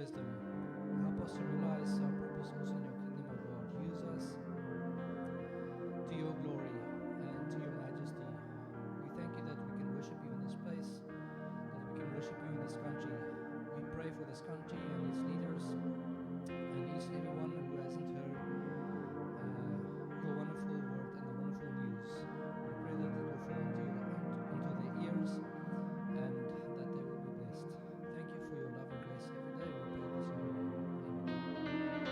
wisdom. Help us to realize our purpose also in your kingdom, O God. Use us to your glory and to your majesty. We thank you that we can worship you in this place, that we can worship you in this country. We pray for this country and its leaders and each and every one who hasn't heard your wonderful word and the wonderful news. We pray that it will fall onto their ears and that they will be blessed. Thank you for your love and grace every day. We pray this in your name. Amen.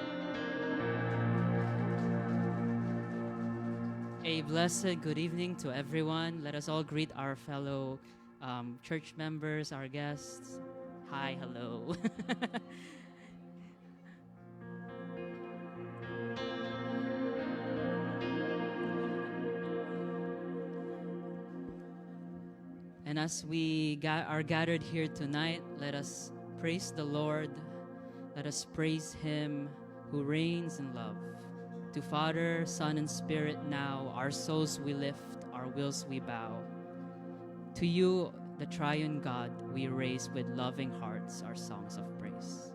A blessed good evening to everyone. Let us all greet our fellow church members, our guests. Hi, hello. And as we are gathered here tonight, let us praise the Lord. Let us praise Him who reigns in love. To Father, Son, and Spirit now, our souls we lift, our wills we bow. To you, the triune God, we raise with loving hearts our songs of praise.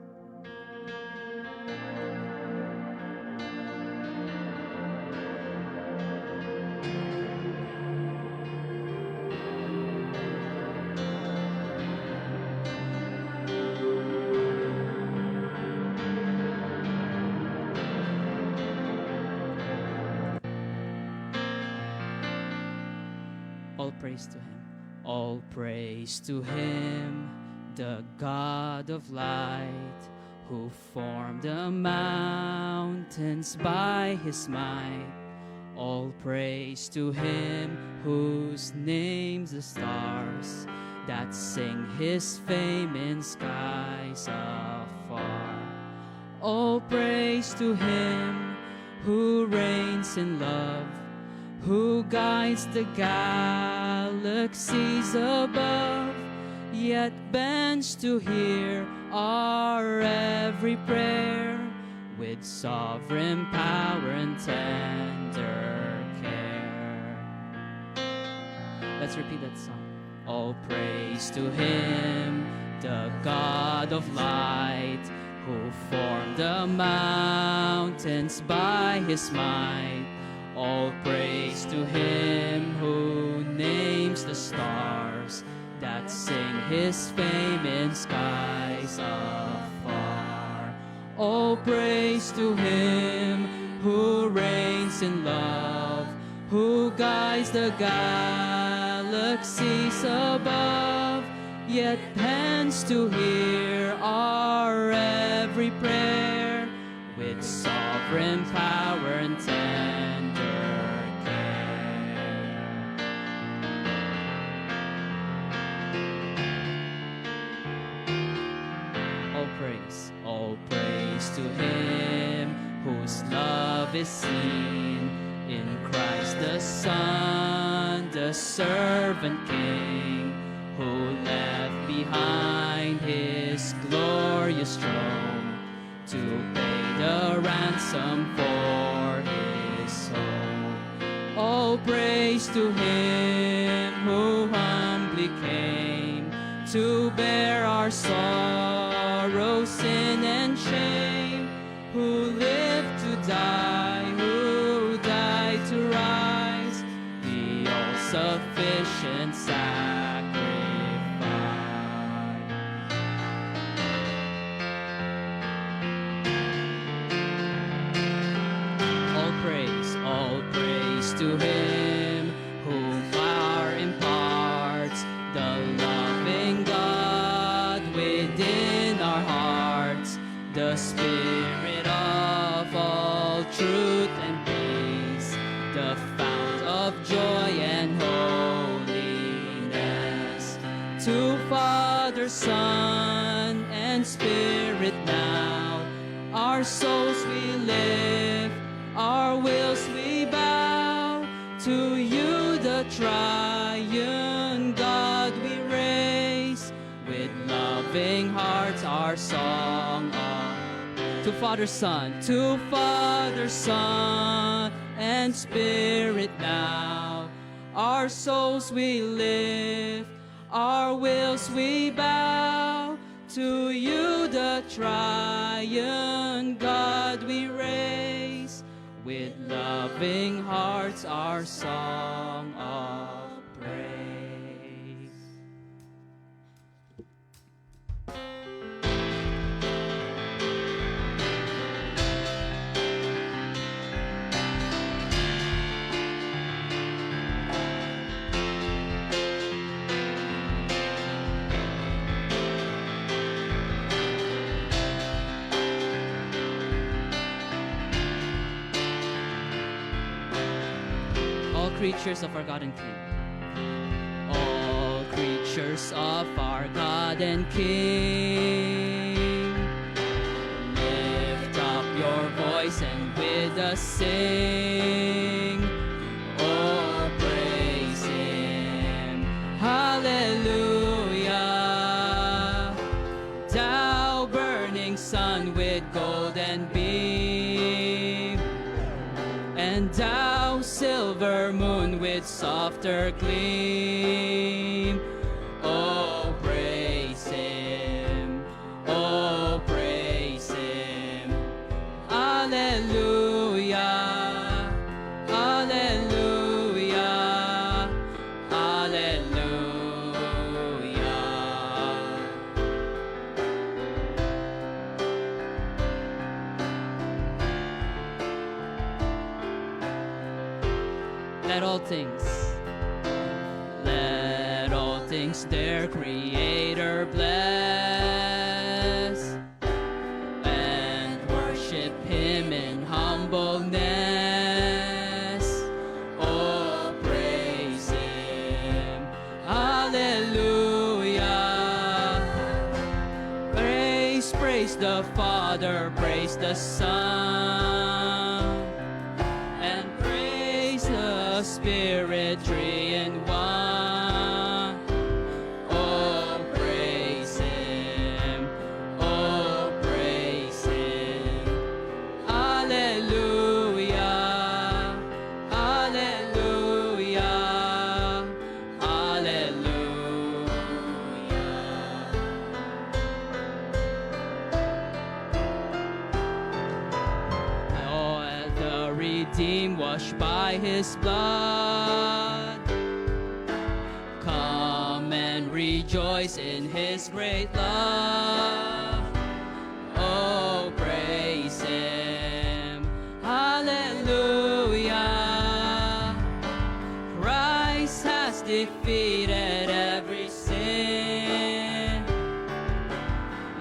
All praise to Him. All praise to Him, the God of light, who formed the mountains by His might. All praise to Him, whose name's the stars, that sing His fame in skies afar. All praise to Him, who reigns in love, who guides the galaxies above, yet bends to hear our every prayer with sovereign power and tender care. Let's repeat that song. All praise to Him, the God of light, who formed the mountains by His might. All praise to Him who names the stars, that sing His fame in skies afar. All praise to Him who reigns in love, who guides the galaxies above, yet bends to hear our every prayer with sovereign power and tender care. All praise to Him whose love is seen in Christ the Son, the servant King, who left behind His glorious throne to pay the ransom for His soul. All praise to Him who humbly came to bear our sorrow, sin, and shame, who lived to die, who died to rise, the all-sufficient sacrifice. All praise to Him who far imparts the loving God within our hearts, the Spirit of all truth and peace, the fount of joy and holiness. To Father, Son, and Spirit now, our souls we lift, our wills we bow. To you, the triune God, we raise with loving hearts our song on. To Father, Son, and Spirit now, our souls we lift, our wills we bow. To you the triune God we raise, with loving hearts our song of praise. Creatures of our God and King. All creatures of our God and King, lift up your voice and with us sing. Oh, praise Him. Hallelujah. Thou burning sun with golden beam, and thou silver moon with softer gleam. Oh, praise Him. Oh, praise Him. Alleluia. Alleluia. Alleluia. Let all things their Creator bless, and worship Him in humbleness. Oh, praise Him. Hallelujah. Praise the Father, praise the Son, and praise the Spirit, three in one. Oh, praise Him. Oh, praise Him. Alleluia. Alleluia. Alleluia. Oh, the redeemed, washed by His blood, come and rejoice in His great love. Oh, praise Him. Hallelujah. Christ has defeated every sin.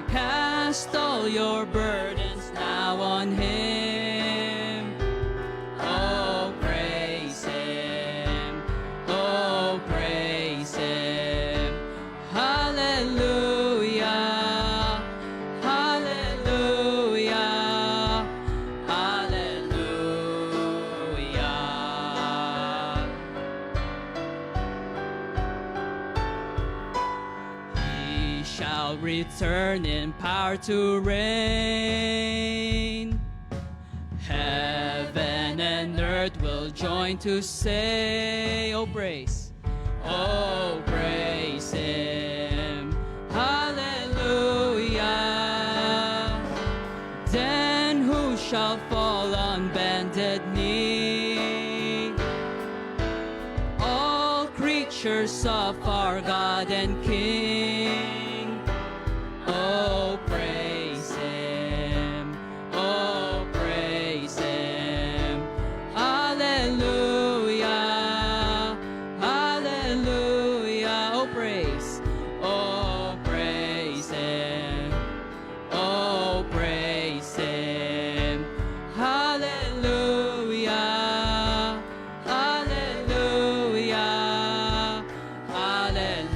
Cast all your burdens now on Him. Oh, praise Him. Oh, praise Him. Hallelujah. Hallelujah. Hallelujah. He shall return in power to reign. Heaven and earth will join to say, oh, praise. Oh, praise Him. Hallelujah. Then who shall fall on bended knee? All creatures of our God and King. Oh, praise Him. Oh, praise Him. Hallelujah. Hallelujah. Oh, praise. Oh, praise Him. Oh, praise Him. Hallelujah. Hallelujah. Hallelujah.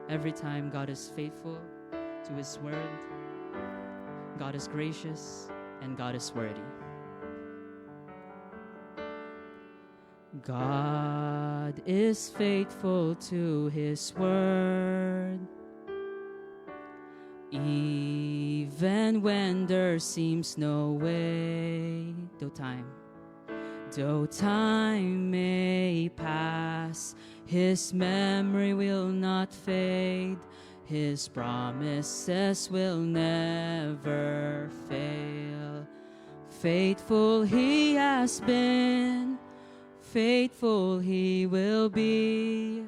Every time God is faithful, to His word. God is gracious and God is worthy. God is faithful to His word, even when there seems no way. Though time may pass, His memory will not fade. His promises will never fail. Faithful He has been, faithful He will be.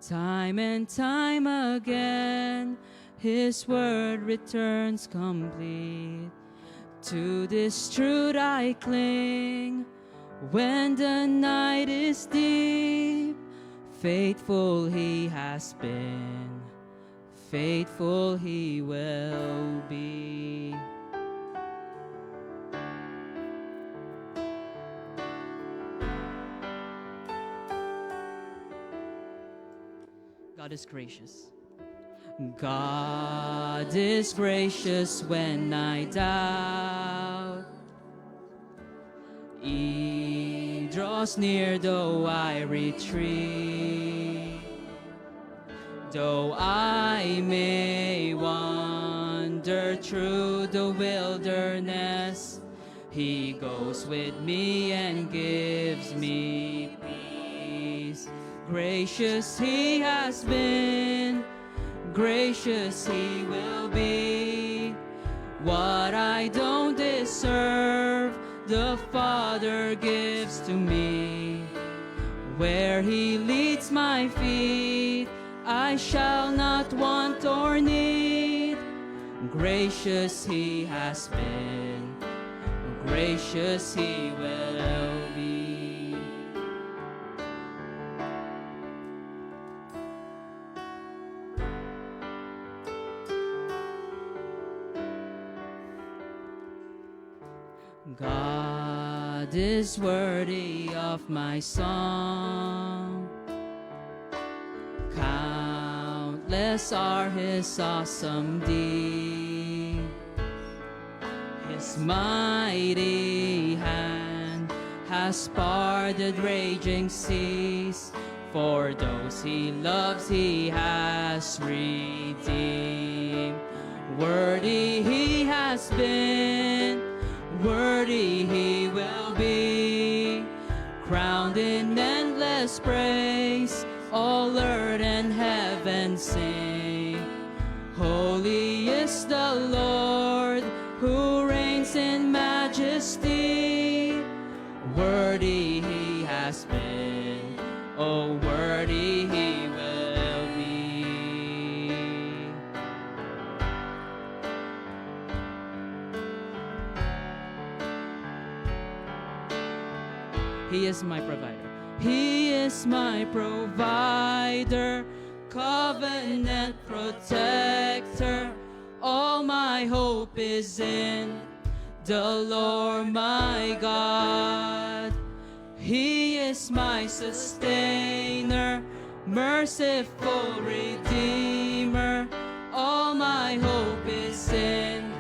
Time and time again, His word returns complete. To this truth I cling when the night is deep. Faithful He has been, faithful He will be. God is gracious. God is gracious when I doubt. He draws near though I retreat. Though I may wander through the wilderness, He goes with me and gives me peace. Gracious He has been, gracious He will be. What I don't deserve, the Father gives to me. Where He leads my feet, I shall not want or need. Gracious He has been, gracious He will be. God is worthy of my song. Countless are His awesome deeds. His mighty hand has parted raging seas. For those He loves, He has redeemed. Worthy He has been, worthy He will be, crowned in endless praise. All earth and heaven sing. Holy is the Lord, who reigns in majesty. Worthy He has been, oh, worthy He will be. He is my provider. He is my provider, covenant protector. All my hope is in the Lord my God. He is my sustainer, merciful Redeemer. All my hope is in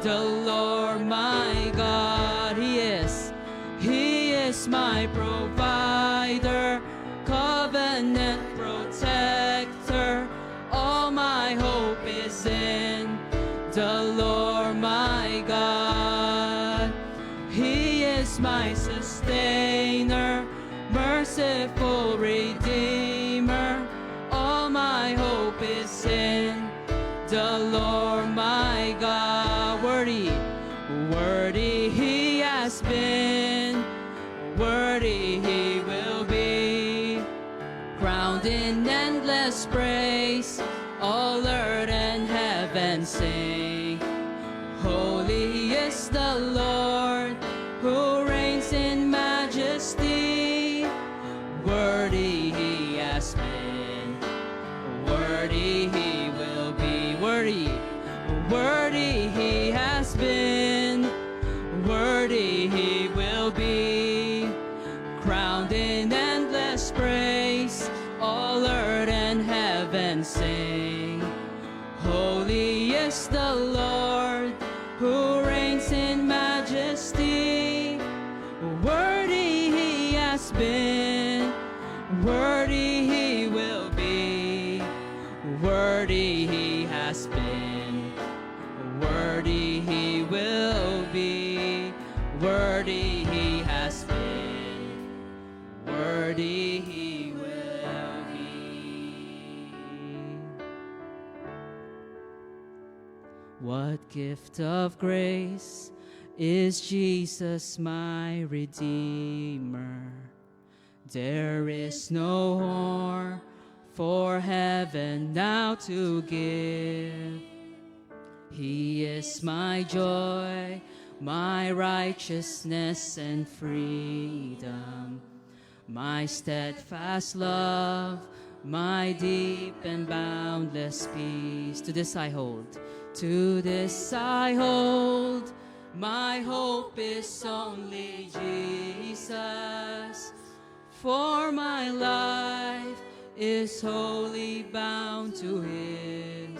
the Lord my God. He is my provider, covenant protector. All my hope is in the Lord my God. He is my sustainer, merciful Redeemer. All my hope is in the Lord my God. Worthy, worthy He has been, worthy He will be, crowned in endless praise. All earth and heaven sing. Holy is the Lord, who reigns in majesty. Worthy He has been, worthy He will be. Worthy, worthy He has been, worthy He will be, crowned in endless praise. All earth and heaven sing. Holy is the Lord who reigns in majesty. Worthy he has been, worthy he will be. Worthy he has been, worthy he will be. Worthy he has been, worthy he will be. What gift of grace is Jesus my Redeemer? There is no more for heaven now to give. He is my joy, my righteousness and freedom, my steadfast love, my deep and boundless peace. To this I hold, to this I hold. My hope is only Jesus, for my life is wholly bound to his.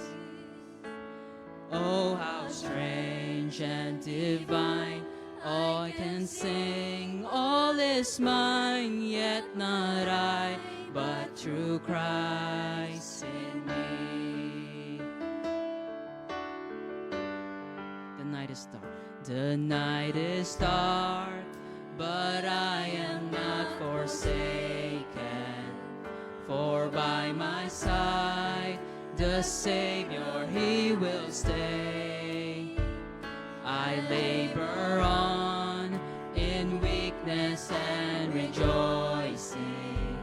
Oh, how strange and divine, all I can sing, all is mine, yet not I, but through Christ in me. The night is dark. The night is dark, but I am not forsaken, for by my side the Savior, he will stay. I labor on in weakness and rejoicing,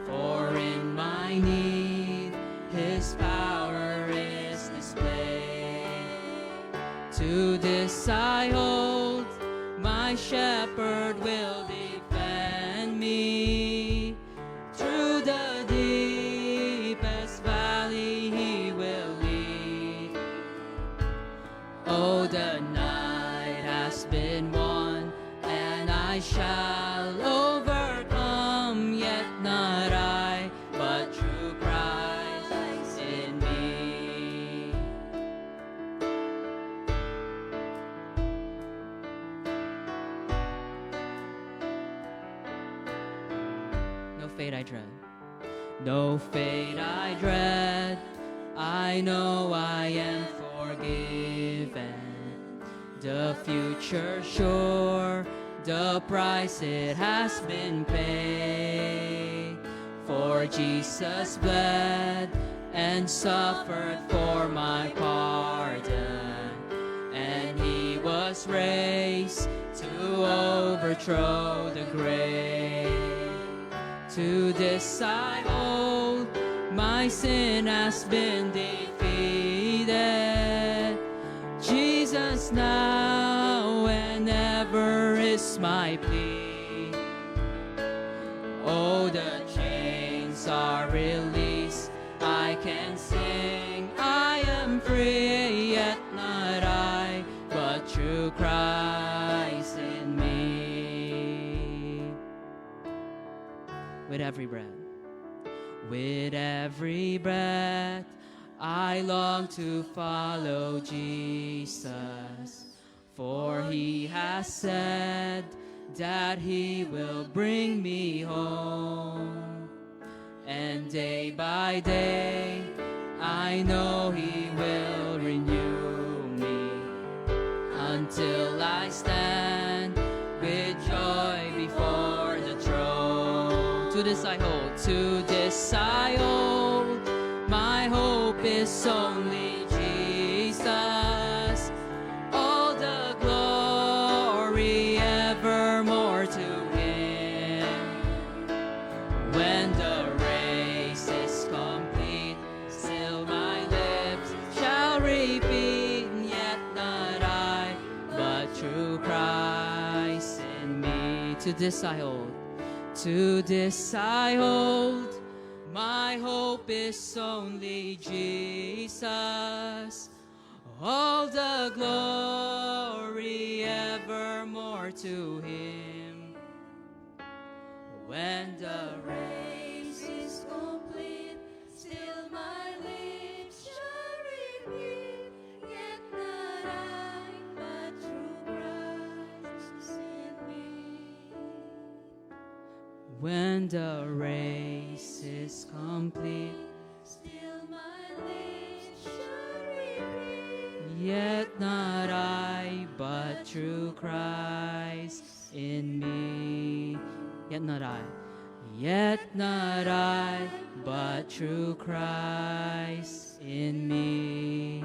for in my need his power is displayed. To this I hold, my shepherd will defend me. Through the deepest valley he will lead. Oh, the night has been won, and I shall overcome, yet not I, but through Christ in me. No fate I dread, no fate I dread. I know I am forgiven. The future sure, the price it has been paid. For Jesus bled and suffered for my pardon, and he was raised to overthrow the grave. To this I hold, my sin has been defeated. Jesus now and ever is my plea. Oh, the chains are released, I can sing, I am free, yet not I, but through Christ in me. With every breath, with every breath, I long to follow Jesus, for he has said that he will bring me home. And day by day, I know he will renew me, until I stand with joy before the throne. To this I hold, to this I hold, my hope is only Jesus. All the glory evermore to him. When the race is complete, still my lips shall repeat, yet not I, but through Christ in me. To this I hold, to this I hold, my hope is only Jesus. All the glory evermore to him. When the race is complete, still my lips shall repeat, When the race is complete, Still my lips should repeat, yet not I, but through Christ in me. Yet not I. Yet not I, but through Christ in me.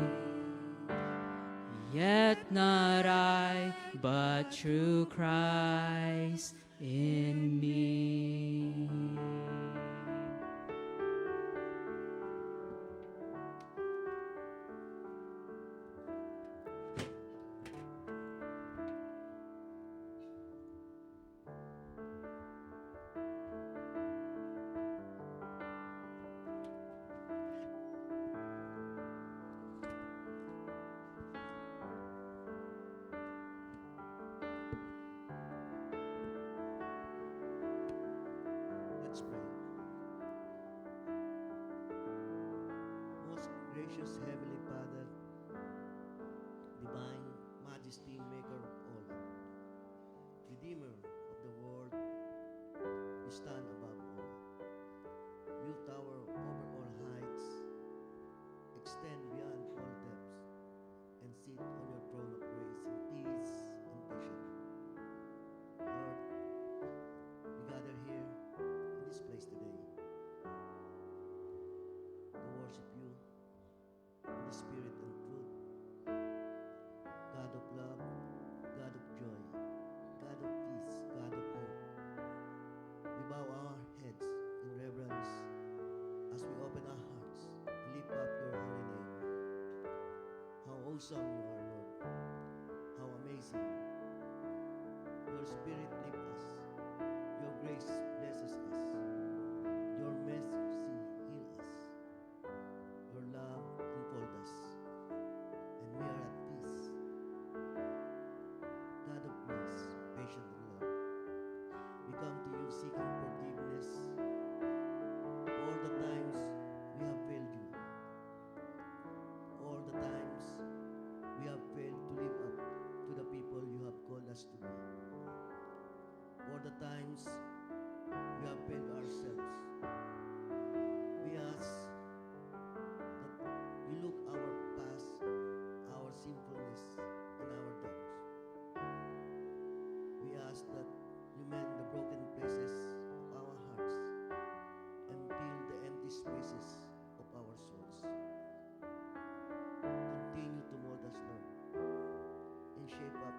Yet not I, but through Christ in me. Let's pray. Most gracious Heavenly Father, divine majesty, maker of all, redeemer of the world, you stand above all. You tower over all heights, extend beyond all depths, and sit on your throne of grace in peace and patience. Lord, we gather here in this place today to worship you in the spirit and truth. God of love, God of joy, God of peace, God of hope. We bow our heads in reverence as we open our hearts and lift up your holy name. How awesome you are, Lord. How amazing. Your spirit lifts us. Your grace blesses us. Your mercy heals us. Your love enfolds us. And we are at peace. God of grace, patient and love, we come to you seeking forgiveness for all the times we have failed you. All the times we have failed to live up to the people you have called us to be. All the times we have failed ourselves. We ask that you look our past, our sinfulness, and our doubts. We ask that you mend the broken places of our hearts and fill the empty spaces of our souls. Continue to mold us, Lord, and shape up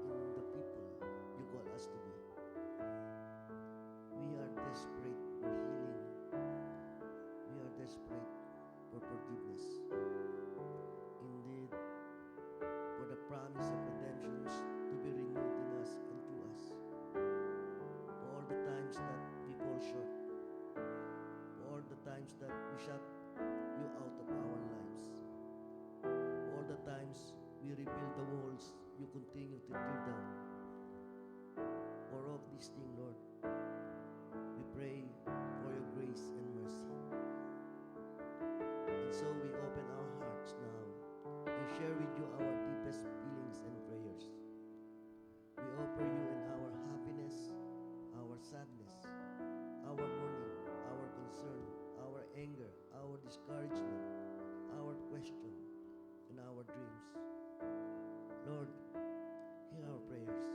in the people you call us to be. We are desperate for healing. We are desperate for forgiveness. Indeed, for the promise of redemptions to be renewed in us and through us. For all the times that we fall short. For all the times that we shut you out of our lives. For all the times we rebuild the walls you continue to tear down. For all of these things, Lord, we pray for your grace and mercy. And so we open our hearts now and share with you our deepest feelings and prayers. We offer you in our happiness, our sadness, our mourning, our concern, our anger, our discouragement, our question, and our dreams. Lord, hear our prayers.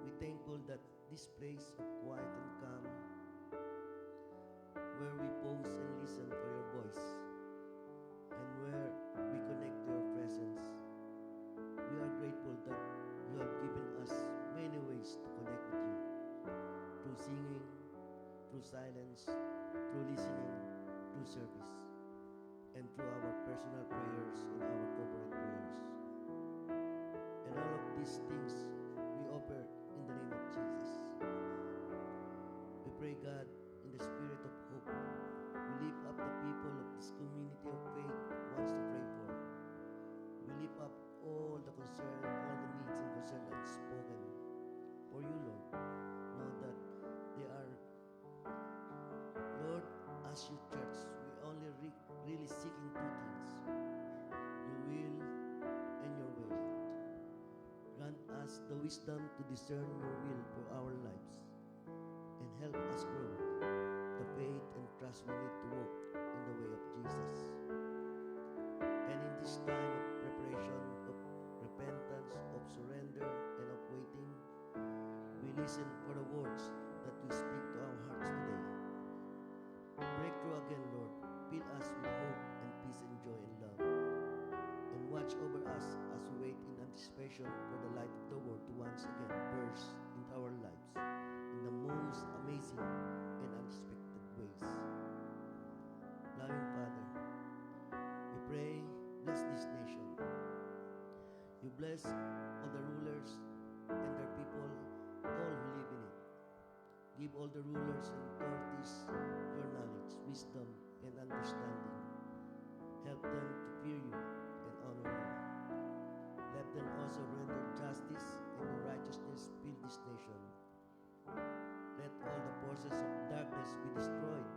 We're thankful that this place of quiet and calm, where we pause and listen for your voice, and where we connect to your presence, we are grateful that you have given us many ways to connect with you. Through singing, through silence, through listening, through service, and through our personal prayers and our corporate prayers. And all of these things we offer in the name of Jesus. We pray, God, in the spirit of hope. We lift up the people of this community of faith wants to pray for. We lift up all the concern, all the needs and concern unspoken for you, Lord. Know that they are, Lord, as your church, we only really seeking two things: your will and your way. Grant us the wisdom to discern your will for our lives and help us grow the faith and trust we need to walk in the way of Jesus. And in this time of preparation, of repentance, of surrender, and of waiting, we listen for the words that will speak to our hearts today. Breakthrough again, Lord. Fill us with hope and peace and joy and love. And watch over us as we wait in anticipation for the light of the world to once again burst into our lives in the most amazing and unexpected ways. Loving Father, we pray, bless this nation. You bless all the rulers and their people, all who live in it. Give all the rulers and authorities your knowledge, wisdom, and understanding. Help them to fear you and honor you. Let them also render justice and your righteousness fill this nation. Let all the forces of darkness be destroyed.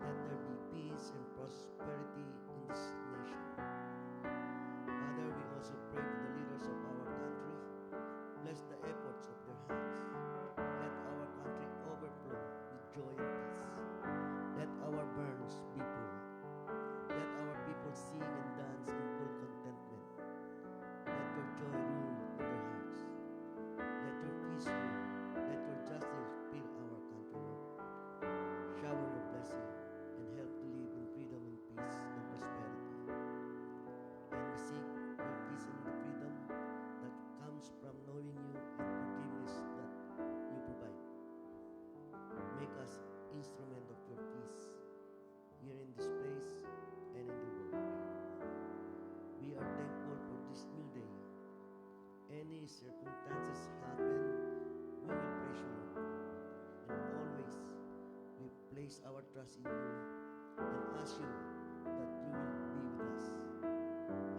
Let there be peace and prosperity in this nation. Father, we also pray for the leaders of our country. Bless the efforts of their hands. Let our country overflow with joy and peace. Let our barns be full. Let our people sing and dance in full contentment. Let your joy rule in their hearts. Let your peace rule. Let your justice fill our country, Lord. Shower your blessing and help to live in freedom and peace and prosperity. And we seek your peace and the freedom that comes from knowing you and forgiveness that you provide. Make us instrument of your peace here in this place and in the world. We are thankful for this new day. Any circumstances happen, we will praise you, Lord. And always we place our trust in you and ask you that you will be with us.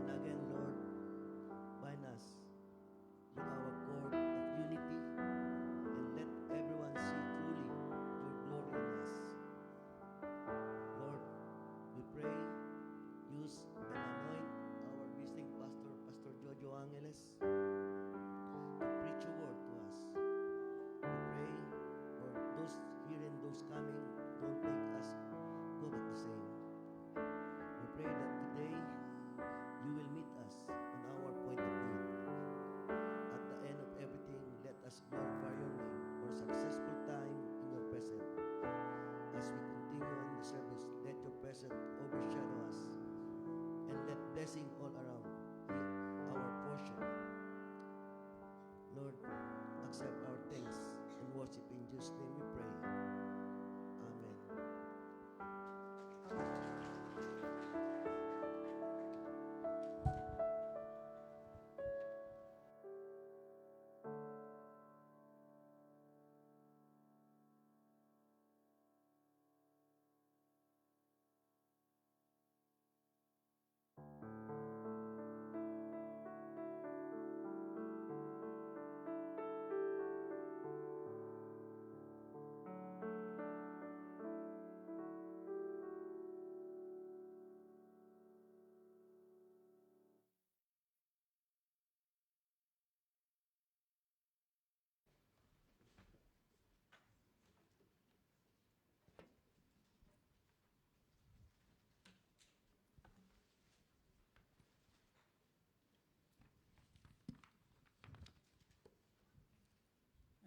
And again, Lord, bind us with our cord of unity and let everyone see truly your glory in us. Lord, we pray, use and anoint our visiting pastor, Pastor Jojo Angeles, to preach your word to us. We pray for those here and those coming, don't make us go back the same. We pray that today you will meet us on our point of need. At the end of everything, let us glorify your name for a successful time in your presence. As we continue in the service, let your presence overshadow us and let blessing all around be our portion. Lord, accept our thanks and worship in Jesus' name we pray. Amen.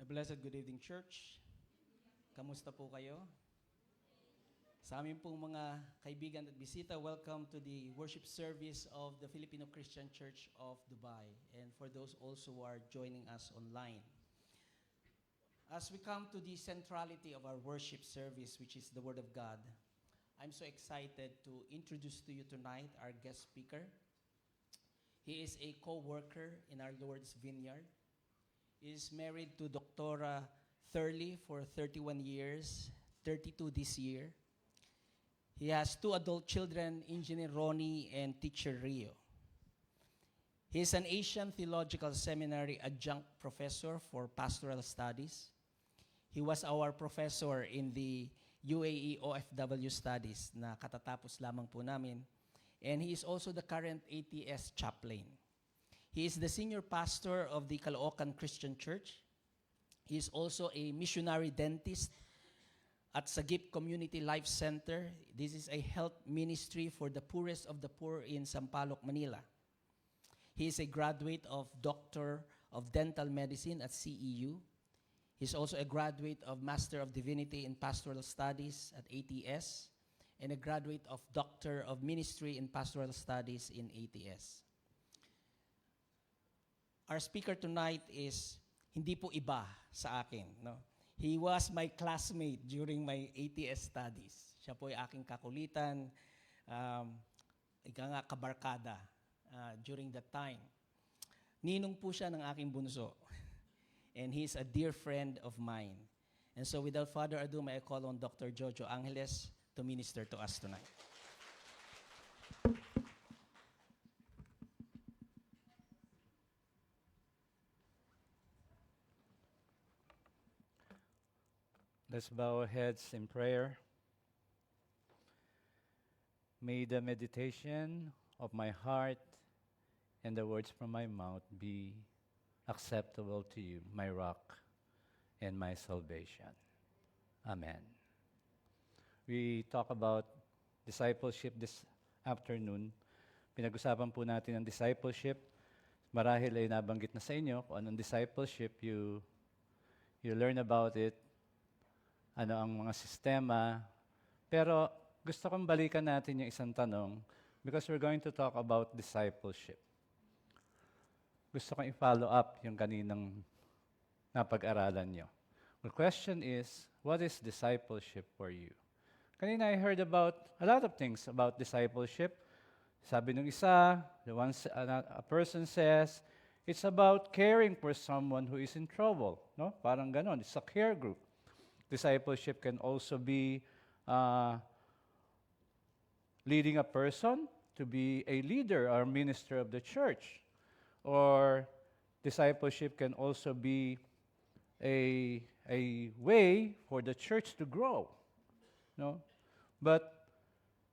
A blessed good evening, church. Kamusta po kayo? Sa amin pong mga kaibigan at bisita, welcome to the worship service of the Filipino Christian Church of Dubai, and for those also who are joining us online. As we come to the centrality of our worship service, which is the Word of God, I'm so excited to introduce to you tonight our guest speaker. He is a co-worker in our Lord's Vineyard. He is married to Dr. Thurley for 31 years, 32 this year. He has 2 adult children, Engineer Ronnie and Teacher Rio. He is an Asian Theological Seminary adjunct professor for pastoral studies. He was our professor in the UAE OFW studies na katatapos lamang po namin. And he is also the current ATS chaplain. He is the senior pastor of the Caloocan Christian Church. He is also a missionary dentist at Sagip Community Life Center. This is a health ministry for the poorest of the poor in Sampaloc, Manila. He is a graduate of Doctor of Dental Medicine at CEU. He's also a graduate of Master of Divinity in Pastoral Studies at ATS and a graduate of Doctor of Ministry in Pastoral Studies in ATS. Our speaker tonight is hindi po iba sa akin, no? He was my classmate during my ATS studies. Siya po ay aking kakulitan, ika nga kabarkada during that time. Ninong po siya ng aking bunso. And he's a dear friend of mine. And so without further ado, may I call on Dr. Jojo Angeles to minister to us tonight. Let's bow our heads in prayer. May the meditation of my heart and the words from my mouth be acceptable to you, my rock and my salvation. Amen. We talk about discipleship this afternoon. Pinag-usapan po natin ang discipleship. Marahil ay nabanggit na sa inyo kung anong discipleship. You learn about it. Ano ang mga sistema. Pero gusto kong balikan natin yung isang tanong because we're going to talk about discipleship. Gusto kong i-follow up yung kaninang napag-aralan nyo. The question is, what is discipleship for you? Kanina I heard about a lot of things about discipleship. Sabi nung isa, a person says, it's about caring for someone who is in trouble. No? Parang ganon. It's a care group. Discipleship can also be leading a person to be a leader or minister of the church. Or discipleship can also be a way for the church to grow. No?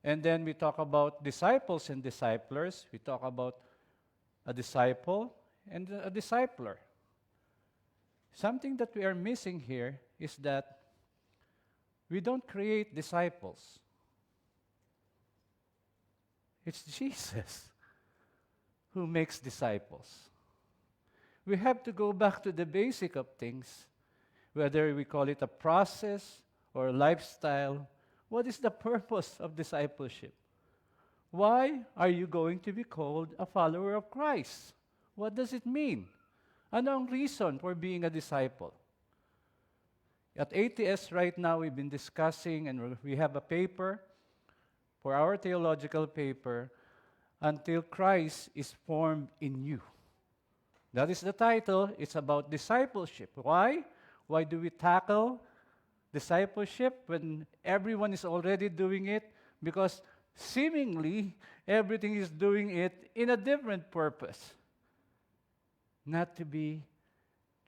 And then we talk about disciples and disciplers. We talk about a disciple and a discipler. Something that we are missing here is that we don't create disciples. It's Jesus who makes disciples. We have to go back to the basic of things, whether we call it a process or a lifestyle. What is the purpose of discipleship? Why are you going to be called a follower of Christ? What does it mean? Ano ang reason for being a disciple? At ATS right now, we've been discussing and we have a paper for our theological paper, Until Christ is Formed in You. That is the title. It's about discipleship. Why? Why do we tackle discipleship when everyone is already doing it? Because seemingly everything is doing it in a different purpose. Not to be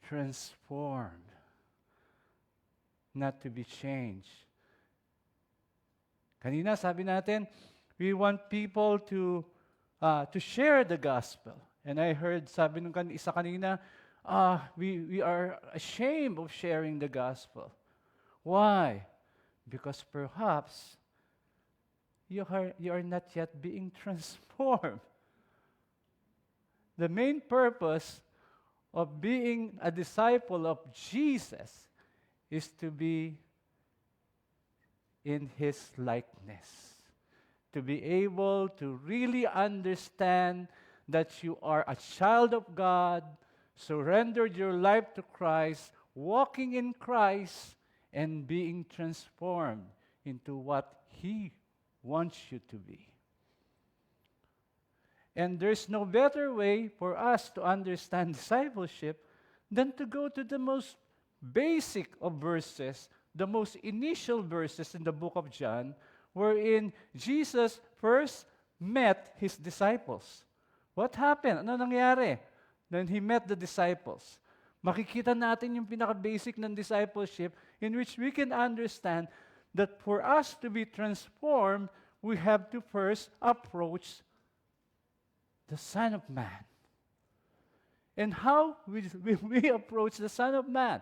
transformed. Not to be changed. Kanina sabi natin, we want people to share the gospel. And I heard, sabi nung isa kanina, we are ashamed of sharing the gospel. Why? Because perhaps you are not yet being transformed. The main purpose of being a disciple of Jesus is to be in His likeness. To be able to really understand that you are a child of God, surrendered your life to Christ, walking in Christ, and being transformed into what He wants you to be. And there's no better way for us to understand discipleship than to go to the most basic of verses, the most initial verses in the book of John, wherein Jesus first met His disciples. What happened? Ano nangyari? Then He met the disciples. Makikita natin yung pinaka-basic ng discipleship in which we can understand that for us to be transformed, we have to first approach the Son of Man. and how we approach the Son of Man.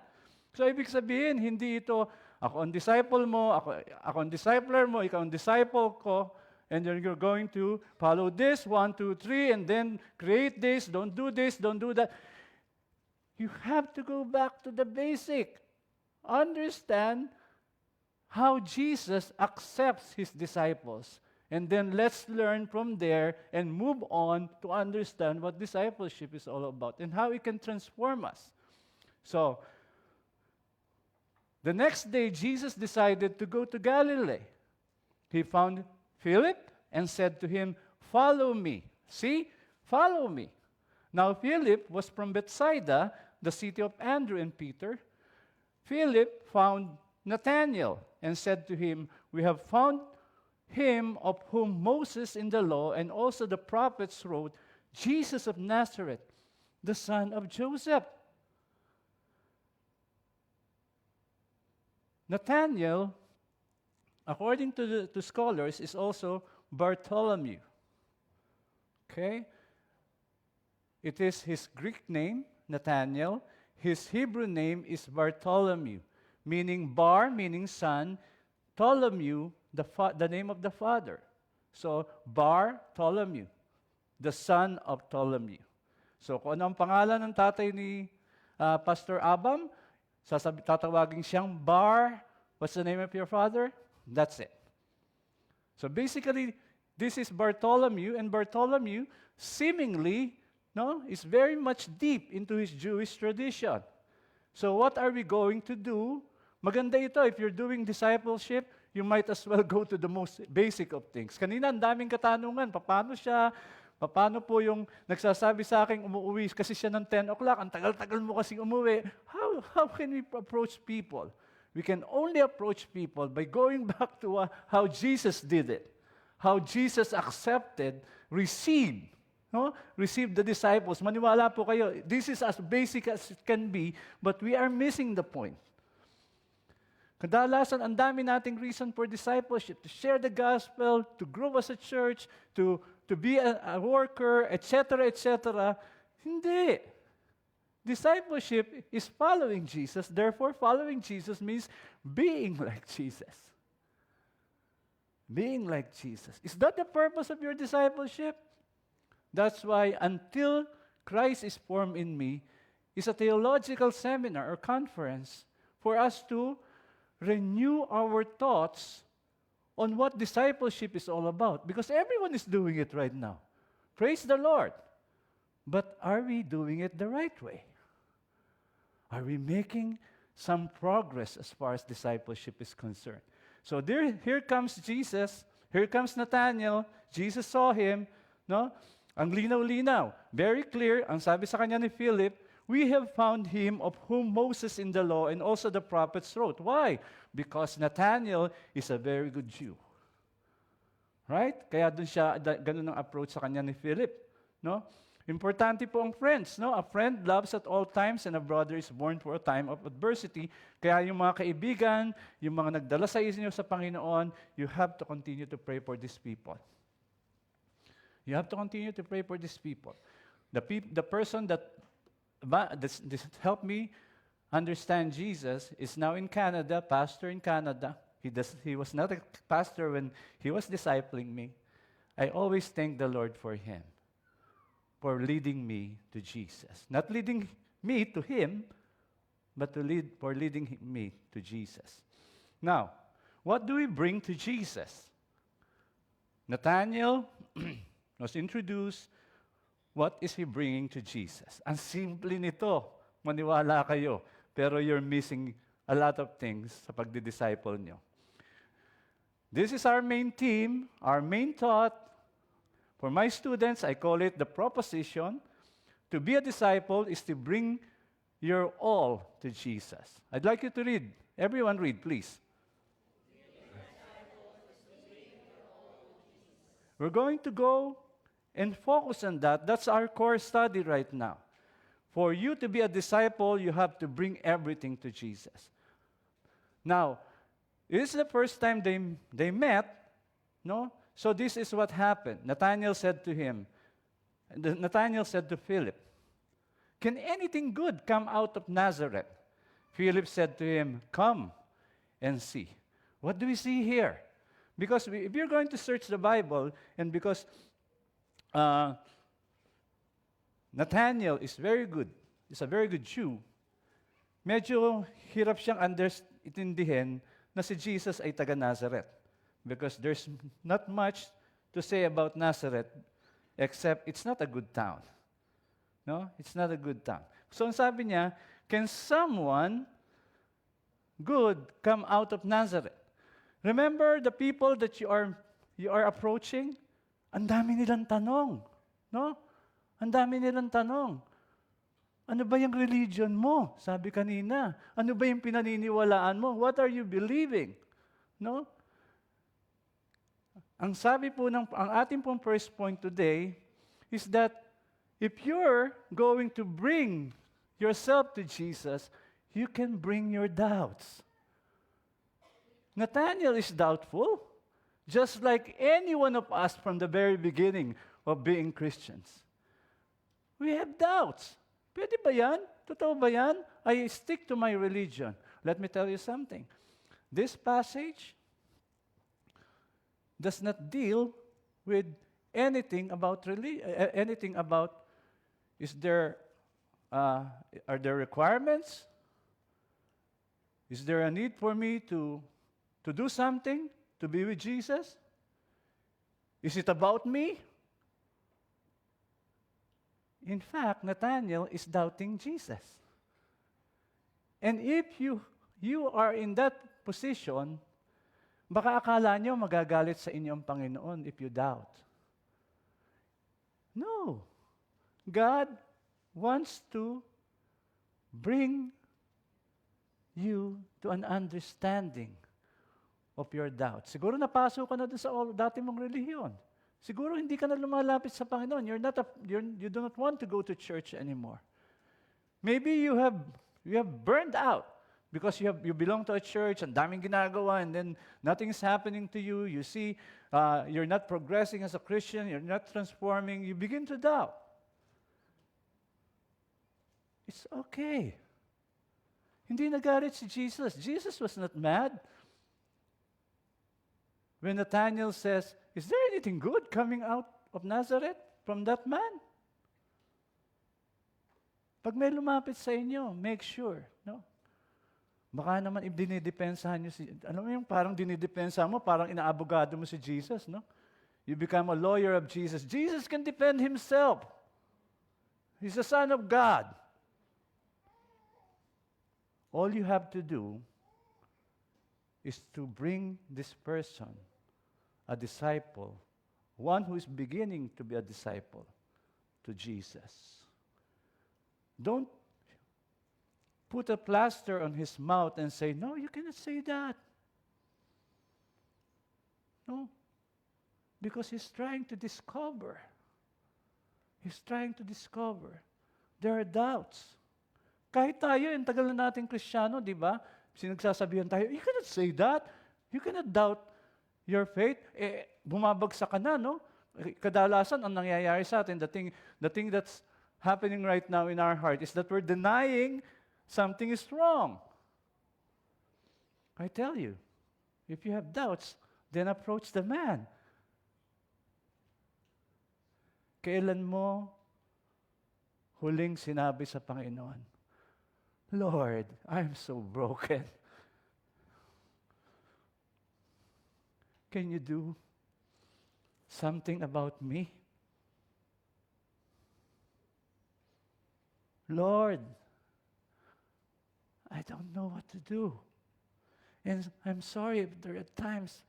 So ibig sabihin, hindi ito, ako ang disciple mo, ako ang discipler mo, ikaw ang disciple ko, and then you're going to follow this, 1, 2, 3, and then create this, don't do that. You have to go back to the basic. Understand how Jesus accepts his disciples. And then let's learn from there and move on to understand what discipleship is all about and how it can transform us. So, the next day, Jesus decided to go to Galilee. He found Philip and said to him, "Follow me." See? Follow me. Now, Philip was from Bethsaida, the city of Andrew and Peter. Philip found Nathanael and said to him, "We have found him of whom Moses in the law and also the prophets wrote, Jesus of Nazareth, the son of Joseph." Nathanael, according to scholars, is also Bartholomew. Okay? It is his Greek name, Nathanael. His Hebrew name is Bartholomew, meaning Bar, meaning son, Ptolemy, the name of the father. So, Bartholomew, the son of Ptolemy. So, kung ano ang pangalan ng tatay ni Pastor Abam, tatawagin siyang Bar. What's the name of your father? That's it. So, basically, this is Bartholomew, and Bartholomew seemingly is very much deep into his Jewish tradition. So what are we going to do? Maganda ito, if you're doing discipleship, you might as well go to the most basic of things. Kanina, ang daming katanungan. Paano po yung nagsasabi sa akin, umuwi kasi siya ng 10 o'clock, ang tagal-tagal mo kasi umuwi. How can we approach people? We can only approach people by going back to how Jesus did it. How Jesus accepted, received the disciples. Maniwala po kayo, this is as basic as it can be, but we are missing the point. Kadalasan, ang dami nating reason for discipleship, to share the gospel, to grow as a church, to be a worker, etc., etc. Hindi. Discipleship is following Jesus. Therefore, following Jesus means being like Jesus. Being like Jesus. Is that the purpose of your discipleship? That's why until Christ is formed in me is a theological seminar or conference for us to renew our thoughts on what discipleship is all about. Because everyone is doing it right now. Praise the Lord. But are we doing it the right way? Are we making some progress as far as discipleship is concerned? So here comes Jesus. Here comes Nathanael. Jesus saw him. Ang linaw-linaw. Very clear. Ang sabi sa kanya ni Philip, "We have found him of whom Moses in the law and also the prophets wrote." Why? Because Nathanael is a very good Jew. Right? Kaya doon siya, ganun ang approach sa kanya ni Philip. Importante po ang friends. A friend loves at all times and a brother is born for a time of adversity. Kaya yung mga kaibigan, yung mga nagdala sa inyo sa Panginoon, you have to continue to pray for these people. You have to continue to pray for these people. The person that helped me understand Jesus is now in Canada, pastor in Canada. He was not a pastor when he was discipling me. I always thank the Lord for him, for leading me to Jesus. Not leading me to him, but for leading me to Jesus. Now, what do we bring to Jesus? Nathanael was introduced. What is he bringing to Jesus? Ang simple nito, maniwala kayo, pero you're missing a lot of things sa pagdi-disciple nyo. This is our main theme, our main thought. For my students, I call it the proposition. To be a disciple is to bring your all to Jesus. I'd like you to read. Everyone read, please. We're going to go and focus on that. That's our core study right now. For you to be a disciple, you have to bring everything to Jesus. Now, this is the first time they met, So this is what happened. Nathanael said to Philip, Can anything good come out of Nazareth? Philip said to him, come and see. What do we see here? Because if you're going to search the Bible, and because Nathaniel is very good, is a very good Jew, medyo hirap siyang intindihin na si Jesus ay taga Nazareth. Because there's not much to say about Nazareth except it's not a good town. No? It's not a good town. So ang sabi niya, can someone good come out of Nazareth? Remember the people that you are approaching? Ang dami nilang tanong. No? Ang dami nilang tanong. Ano ba yung religion mo? Sabi kanina. Ano ba yung pinaniniwalaan mo? What are you believing? No? Ang sabi po ang ating pong first point today is that if you're going to bring yourself to Jesus, you can bring your doubts. Nathaniel is doubtful, just like any one of us from the very beginning of being Christians. We have doubts. Pwede ba yan? Totoo ba yan? I stick to my religion. Let me tell you something. This passage does not deal with anything about are there requirements? Is there a need for me to do something to be with Jesus? Is it about me? In fact, Nathanael is doubting Jesus. And if you are in that position, baka akala nyo magagalit sa inyong Panginoon if you doubt. No. God wants to bring you to an understanding of your doubts. Siguro napasok ka na dun sa dati mong relihiyon. Siguro hindi ka na lumalapit sa Panginoon. You do not want to go to church anymore. Maybe you have burned out because you belong to a church, ang daming ginagawa, and then nothing's happening to you. You see, you're not progressing as a Christian, you're not transforming, you begin to doubt. It's okay. Hindi nagalit si Jesus. Jesus was not mad. When Nathanael says, is there anything good coming out of Nazareth from that man? Pag may lumapit sa inyo, make sure, no? Baka naman dinidepensahan nyo ano mo yung parang dinidepensa mo, parang inaabogado mo si Jesus, no? You become a lawyer of Jesus. Jesus can defend himself. He's the Son of God. All you have to do is to bring this person, a disciple, one who is beginning to be a disciple, to Jesus. Don't put a plaster on his mouth and say, no, you cannot say that. No, because he's trying to discover. He's trying to discover. There are doubts. Kahit tayo, yung tagal na nating Kristiyano, di ba? Sinagsasabihan tayo, you cannot say that. You cannot doubt your faith. Bumabagsak ka na, no? Kadalasan, ang nangyayari sa atin, the thing that's happening right now in our heart is that we're denying something is wrong. I tell you, if you have doubts, then approach the man. Kailan mo huling sinabi sa Panginoon, Lord, I'm so broken. Can you do something about me? Lord, I don't know what to do. And I'm sorry if there are times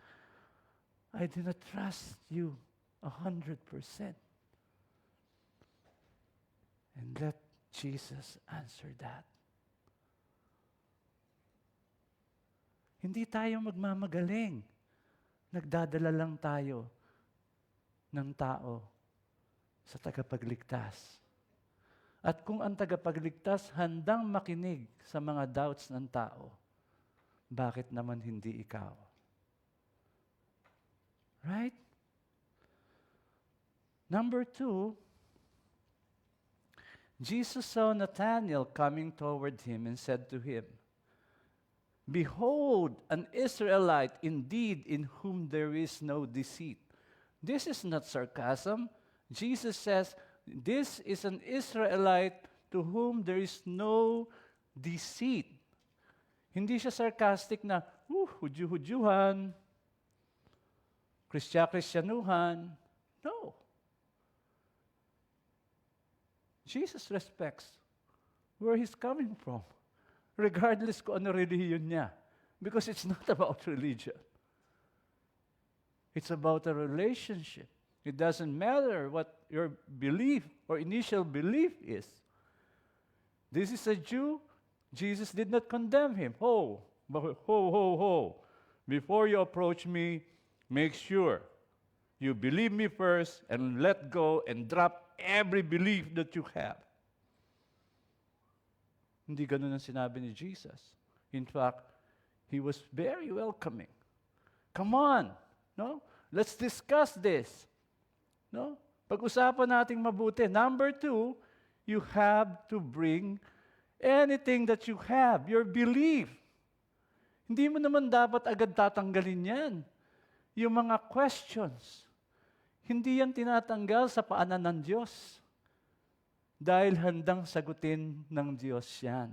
I do not trust you 100%. And let Jesus answer that. Hindi tayo magmamagaling. Nagdadala lang tayo ng tao sa tagapagligtas. At kung ang tagapagligtas handang makinig sa mga doubts ng tao, bakit naman hindi ikaw? Right? Number 2, Jesus saw Nathanael coming toward him and said to him, "Behold, an Israelite indeed in whom there is no deceit." This is not sarcasm. Jesus says, this is an Israelite to whom there is no deceit. Hindi siya sarcastic na, hudyu-hudyuhan, Kristyanuhan. No. Jesus respects where he's coming from, regardless kung ano relihiyon niya. Because it's not about religion. It's about a relationship. It doesn't matter what your belief or initial belief is. This is a Jew. Jesus did not condemn him. Ho. Before you approach me, make sure you believe me first and let go and drop every belief that you have. Hindi ganun ang sinabi ni Jesus. In fact, he was very welcoming. Come on, no? Let's discuss this. No? Pag-usapan nating mabuti. Number 2, you have to bring anything that you have, your belief. Hindi mo naman dapat agad tatanggalin yan. Yung mga questions. Hindi yan tinatanggal sa paanan ng Diyos. Dahil handang sagutin ng Diyos yan.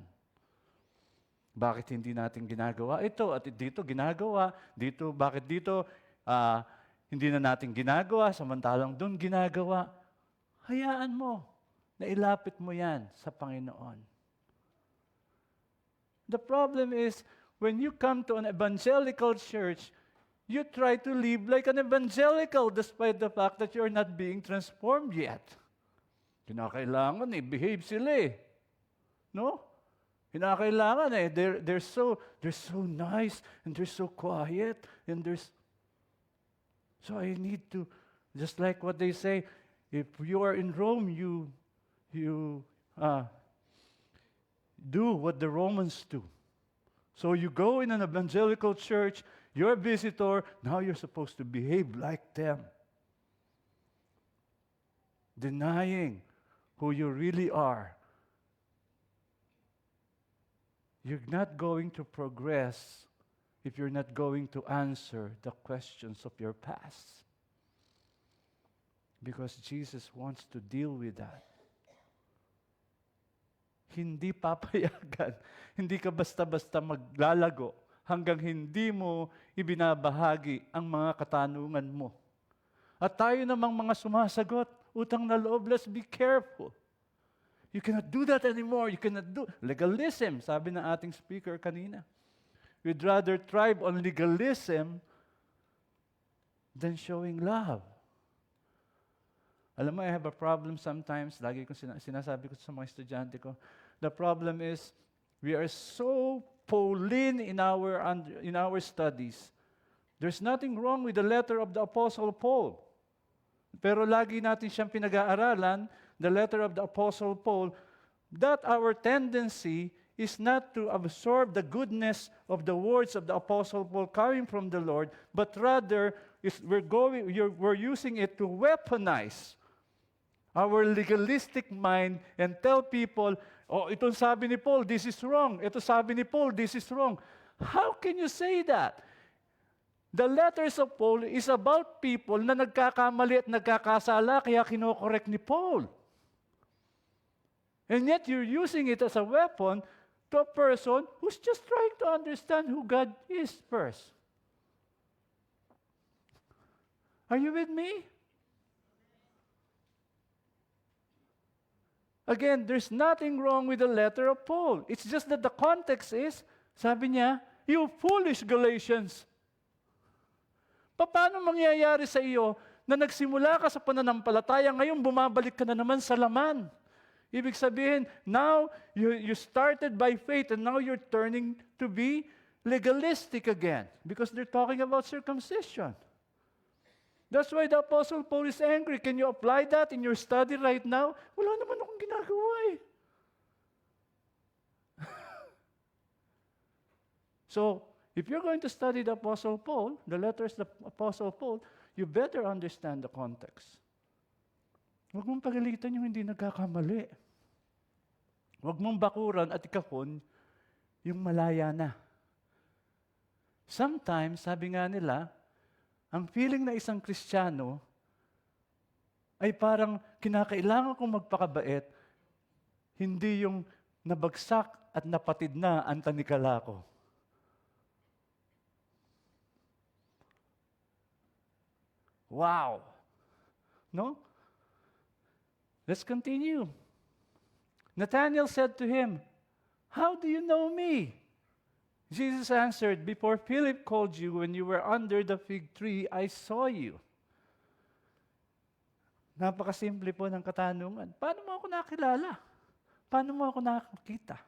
Bakit hindi natin ginagawa ito at dito ginagawa? Dito, bakit dito hindi na natin ginagawa, samantalang doon ginagawa? Hayaan mo na ilapit mo yan sa Panginoon. The problem is, when you come to an evangelical church, you try to live like an evangelical despite the fact that you're not being transformed yet. Kinakailangan behave sila No? Kinakailangan they're so nice and they're so quiet and so I need to, just like what they say, if you are in Rome, you do what the Romans do. So you go in an evangelical church, you're a visitor, now you're supposed to behave like them. Denying who you really are. You're not going to progress if you're not going to answer the questions of your past. Because Jesus wants to deal with that. Hindi papayagan. Hindi ka basta-basta maglalago hanggang hindi mo ibinabahagi ang mga katanungan mo. At tayo namang mga sumasagot, utang na loob, let's be careful. You cannot do that anymore. You cannot do legalism, sabi ng ating speaker kanina. We'd rather thrive on legalism than showing love. Alam mo, I have a problem sometimes. Lagi ko sinasabi ko sa mga estudyante ko. The problem is, we are so Pauline in our studies. There's nothing wrong with the letter of the Apostle Paul. Pero lagi natin siyang pinag-aaralan, the letter of the Apostle Paul, that our tendency is not to absorb the goodness of the words of the Apostle Paul coming from the Lord, but rather we're using it to weaponize our legalistic mind and tell people, itong sabi ni Paul, this is wrong. Ito sabi ni Paul, this is wrong. How can you say that? The letters of Paul is about people na nagkakamali at nagkakasala, kaya kinokorek ni Paul. And yet you're using it as a weapon to a person who's just trying to understand who God is first. Are you with me? Again, there's nothing wrong with the letter of Paul. It's just that the context is, sabi niya, you foolish Galatians. Paano mangyayari sa iyo na nagsimula ka sa pananampalataya, ngayon bumabalik ka na naman sa laman? Ibig sabihin, now you started by faith and now you're turning to be legalistic again because they're talking about circumcision. That's why the Apostle Paul is angry. Can you apply that in your study right now? Wala naman akong ginagawa So, if you're going to study the Apostle Paul, the letters of the Apostle Paul, you better understand the context. Huwag mong pagalitan yung hindi nagkakamali. Huwag mong bakuran at ikakon yung malaya na. Sometimes, sabi nga nila, ang feeling na isang Kristiyano ay parang kinakailangan kong magpakabait, hindi yung nabagsak at napatid na ang tanikala ko. Wow! No? Let's continue. Nathanael said to him, "How do you know me?" Jesus answered, "Before Philip called you, when you were under the fig tree, I saw you." Napakasimple po ng katanungan. Paano mo ako nakilala? Paano mo ako nakakita?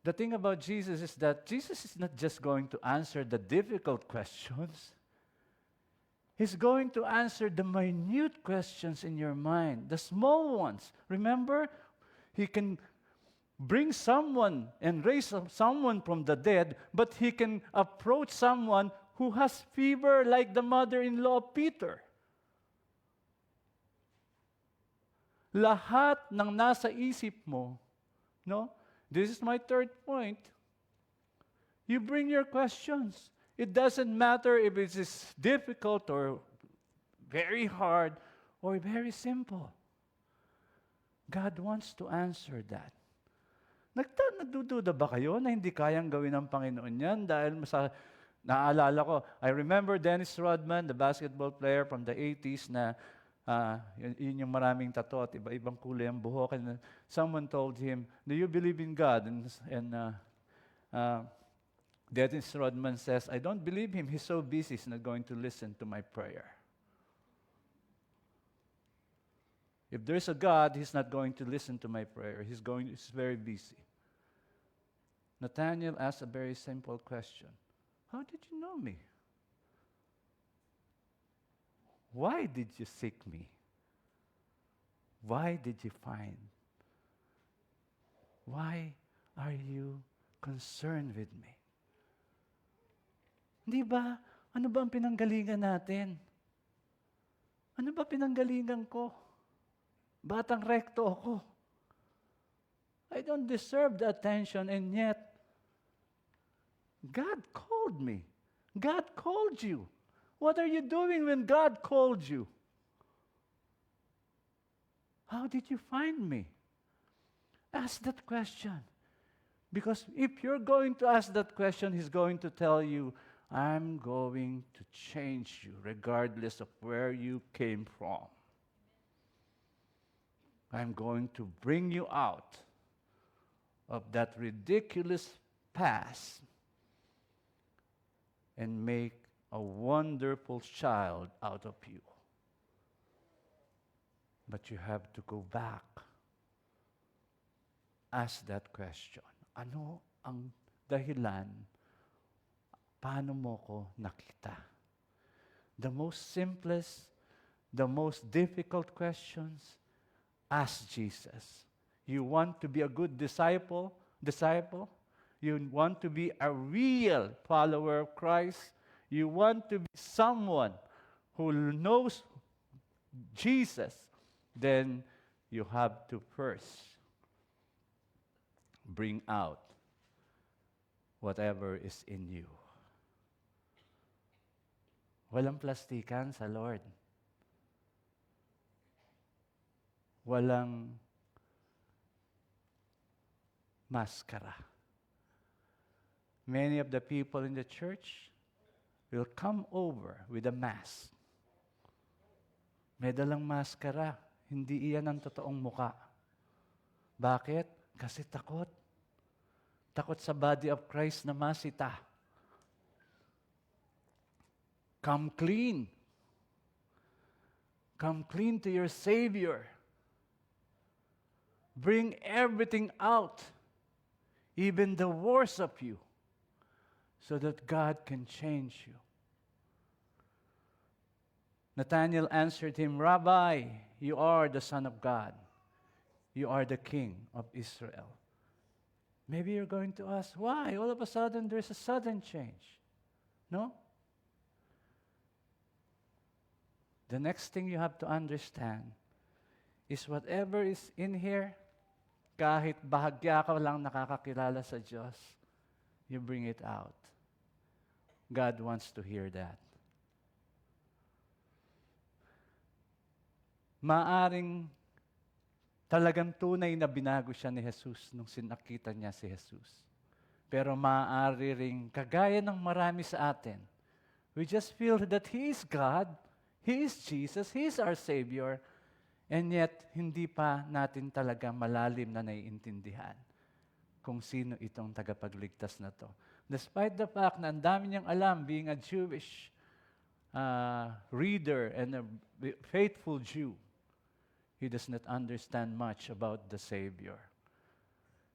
The thing about Jesus is that Jesus is not just going to answer the difficult questions. He's going to answer the minute questions in your mind, the small ones. Remember, He can bring someone and raise someone from the dead, but He can approach someone who has fever like the mother-in-law of Peter. Lahat ng nasa isip mo, no? This is my third point. You bring your questions. It doesn't matter if it is difficult or very hard or very simple. God wants to answer that. Nagdududa ba kayo na hindi kayang gawin ng Panginoon yan? Dahil naalala ko, I remember Dennis Rodman, the basketball player from the 80s na yun yung maraming tattoo at iba-ibang kulay ang buhok. And someone told him, "Do you believe in God?" And Dennis Rodman says, "I don't believe him. He's so busy, he's not going to listen to my prayer." If there's a God, He's not going to listen to my prayer. He's very busy. Nathanael asked a very simple question. How did you know me? Why did you seek me? Why did you find? Why are you concerned with me? Di ba? Ano ba ang pinanggalingan natin? Ano ba pinanggalingan ko? Batang rekto ako. I don't deserve the attention, and yet, God called me. God called you. What are you doing when God called you? How did you find me? Ask that question. Because if you're going to ask that question, He's going to tell you, I'm going to change you regardless of where you came from. I'm going to bring you out of that ridiculous past and make a wonderful child out of you. But you have to go back. Ask that question. Ano ang dahilan? Paano mo ko nakita? The most simplest, the most difficult questions, ask Jesus. You want to be a good disciple? You want to be a real follower of Christ? You want to be someone who knows Jesus? Then you have to first bring out whatever is in you. Walang plastikan sa Lord. Walang maskara. Many of the people in the church will come over with a mask. May dalang maskara. Hindi iyan ang totoong muka. Bakit? Kasi takot. Takot sa body of Christ na masita. Come clean. Come clean to your Savior. Bring everything out, even the worst of you, so that God can change you. Nathanael answered him, "Rabbi, you are the Son of God. You are the King of Israel." Maybe you're going to ask, why? All of a sudden, there's a sudden change. No? The next thing you have to understand is whatever is in here, kahit bahagya ka lang nakakakilala sa Diyos, you bring it out. God wants to hear that. Maaring talagang tunay na binago siya ni Jesus nung sinakita niya si Jesus. Pero maaari ring, kagaya ng marami sa atin, we just feel that He is God, He is Jesus, He is our Savior, and yet hindi pa natin talaga malalim na naiintindihan kung sino itong tagapagligtas na to. Despite the fact na ang dami niyang alam, being a Jewish reader and a faithful Jew, he does not understand much about the Savior.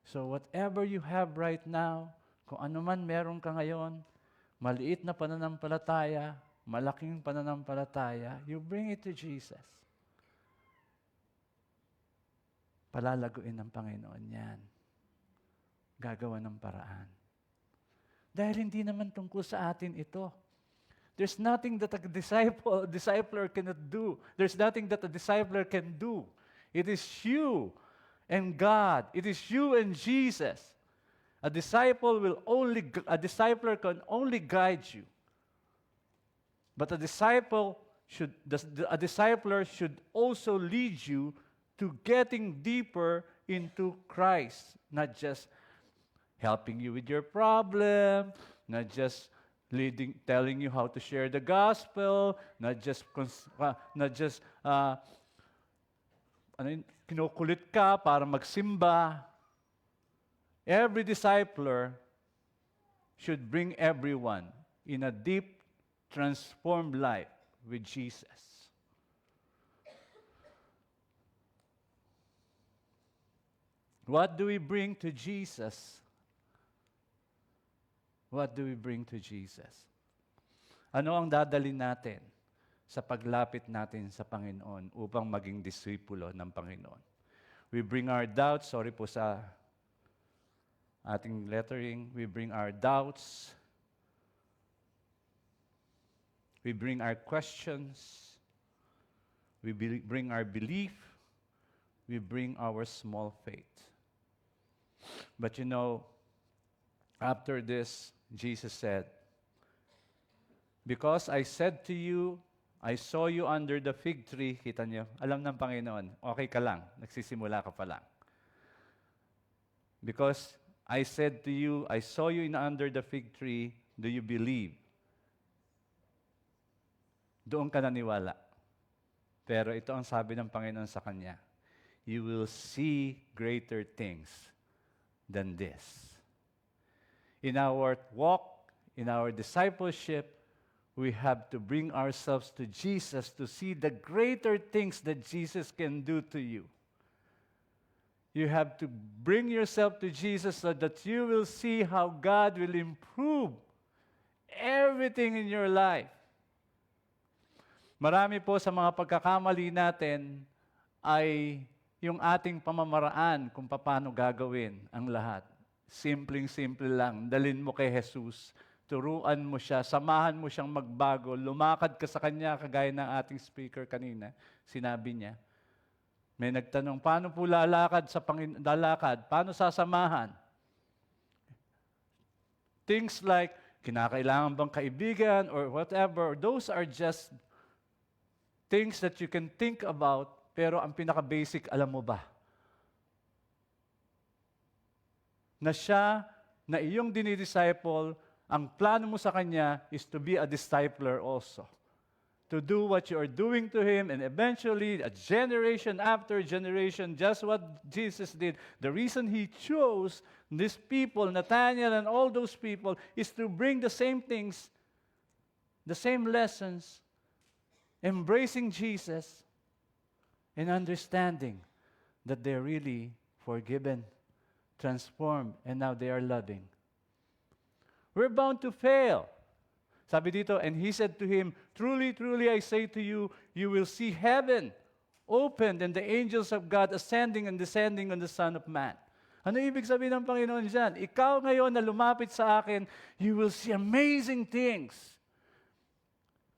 So whatever you have right now, kung ano man meron ka ngayon, maliit na pananampalataya, malaking pananampalataya, you bring it to Jesus. Palalaguin ng Panginoon yan. Gagawa ng paraan. Dahil hindi naman tungkol sa atin ito. There's nothing that a discipler cannot do. There's nothing that a discipler can do. It is you and God. It is you and Jesus. A discipler can only guide you. But a discipler should also lead you to getting deeper into Christ, not just helping you with your problem, not just telling you how to share the gospel, not just kinukulit ka para magsimba. Every discipler should bring everyone in a deep, transformed life with Jesus. What do we bring to Jesus? What do we bring to Jesus? Ano ang dadalhin natin sa paglapit natin sa Panginoon upang maging disipulo ng Panginoon? We bring our doubts, sorry po sa ating lettering, we bring our doubts, we bring our questions, we bring our belief, we bring our small faith. But you know, after this, Jesus said, because I said to you, I saw you under the fig tree, kita niyo, alam ng Panginoon, okay ka lang, nagsisimula ka pa lang. Because I said to you, I saw you under the fig tree, do you believe? Doon ka naniwala. Pero ito ang sabi ng Panginoon sa kanya, you will see greater things than this. In our walk, in our discipleship, we have to bring ourselves to Jesus to see the greater things that Jesus can do to you. You have to bring yourself to Jesus so that you will see how God will improve everything in your life. Marami po sa mga pagkakamali natin ay yung ating pamamaraan kung paano gagawin ang lahat. Simpleng-simple lang. Dalin mo kay Jesus. Turuan mo siya. Samahan mo siyang magbago. Lumakad ka sa kanya, kagaya ng ating speaker kanina. Sinabi niya. May nagtanong, paano po lalakad sa lalakad? Paano sasamahan? Things like, kinakailangan bang kaibigan or whatever, those are just things that you can think about, pero ang pinaka-basic, alam mo ba? Na siya, na iyong dinidisciple, ang plano mo sa kanya is to be a discipler also. To do what you are doing to him, and eventually, a generation after generation, just what Jesus did. The reason he chose these people, Nathanael and all those people, is to bring the same things, the same lessons, embracing Jesus, and understanding that they're really forgiven, transformed, and now they are loving. We're bound to fail. Sabi dito, and he said to him, truly, truly, I say to you, you will see heaven opened and the angels of God ascending and descending on the Son of Man. Ano ibig sabihin ng Panginoon dyan? Ikaw ngayon na lumapit sa akin, you will see amazing things.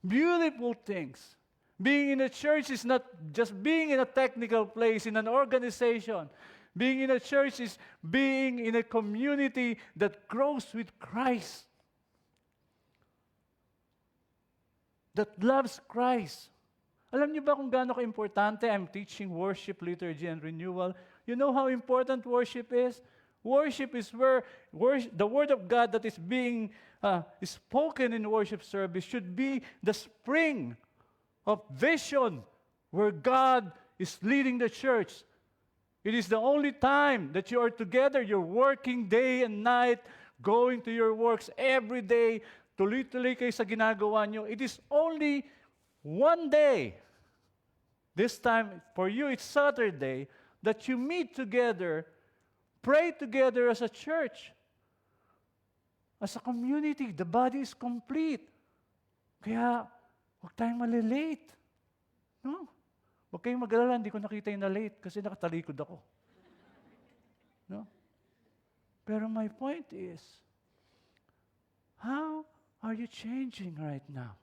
Beautiful things. Being in a church is not just being in a technical place, in an organization. Being in a church is being in a community that grows with Christ, that loves Christ. Alam niyo ba kung gaano ka-importante? I'm teaching worship, liturgy, and renewal. You know how important worship is? Worship is where the Word of God that is being spoken in worship service should be the spring of vision where God is leading the church. It is the only time that you are together. You're working day and night, going to your works every day, tuloy-tuloy kayo sa ginagawa nyo. It is only one day, this time for you it's Saturday, that you meet together, pray together as a church, as a community. The body is complete. Kaya, huwag tayong malilate. No? Huwag kayong mag-alala, hindi ko nakita yung na-late kasi nakatalikod ako. No? Pero my point is, how are you changing right now?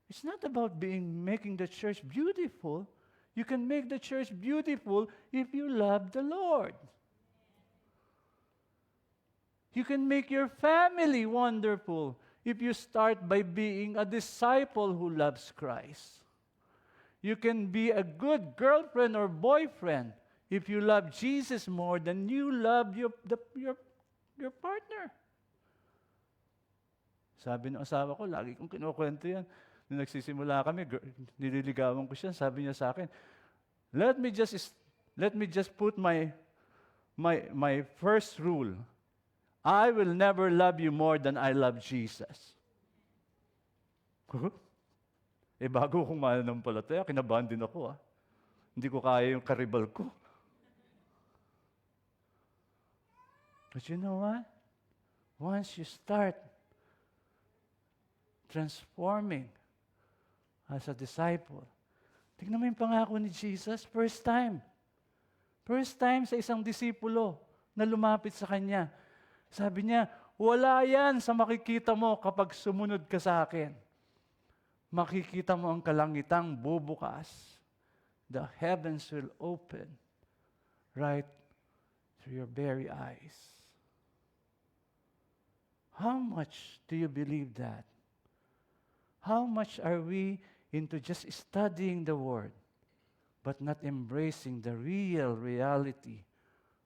It's not about making the church beautiful. You can make the church beautiful if you love the Lord. You can make your family wonderful if you start by being a disciple who loves Christ. You can be a good girlfriend or boyfriend if you love Jesus more than you love your partner. Sabi ng asawa ko, lagi kong kinukwento yan. Nung nagsisimula kami, nililigawan ko siya, sabi niya sa akin, let me just put my first rule. I will never love you more than I love Jesus. Bago kong mananampalataya, kinabahan din ako. Hindi ko kaya yung karibal ko. But you know what? Once you start transforming as a disciple, tignan mo yung pangako ni Jesus, first time. First time sa isang disipulo na lumapit sa Kanya. Sabi niya, wala yan sa makikita mo kapag sumunod ka sa akin. Makikita mo ang kalangitang bubukas. The heavens will open right through your very eyes. How much do you believe that? How much are we into just studying the Word, but not embracing the real reality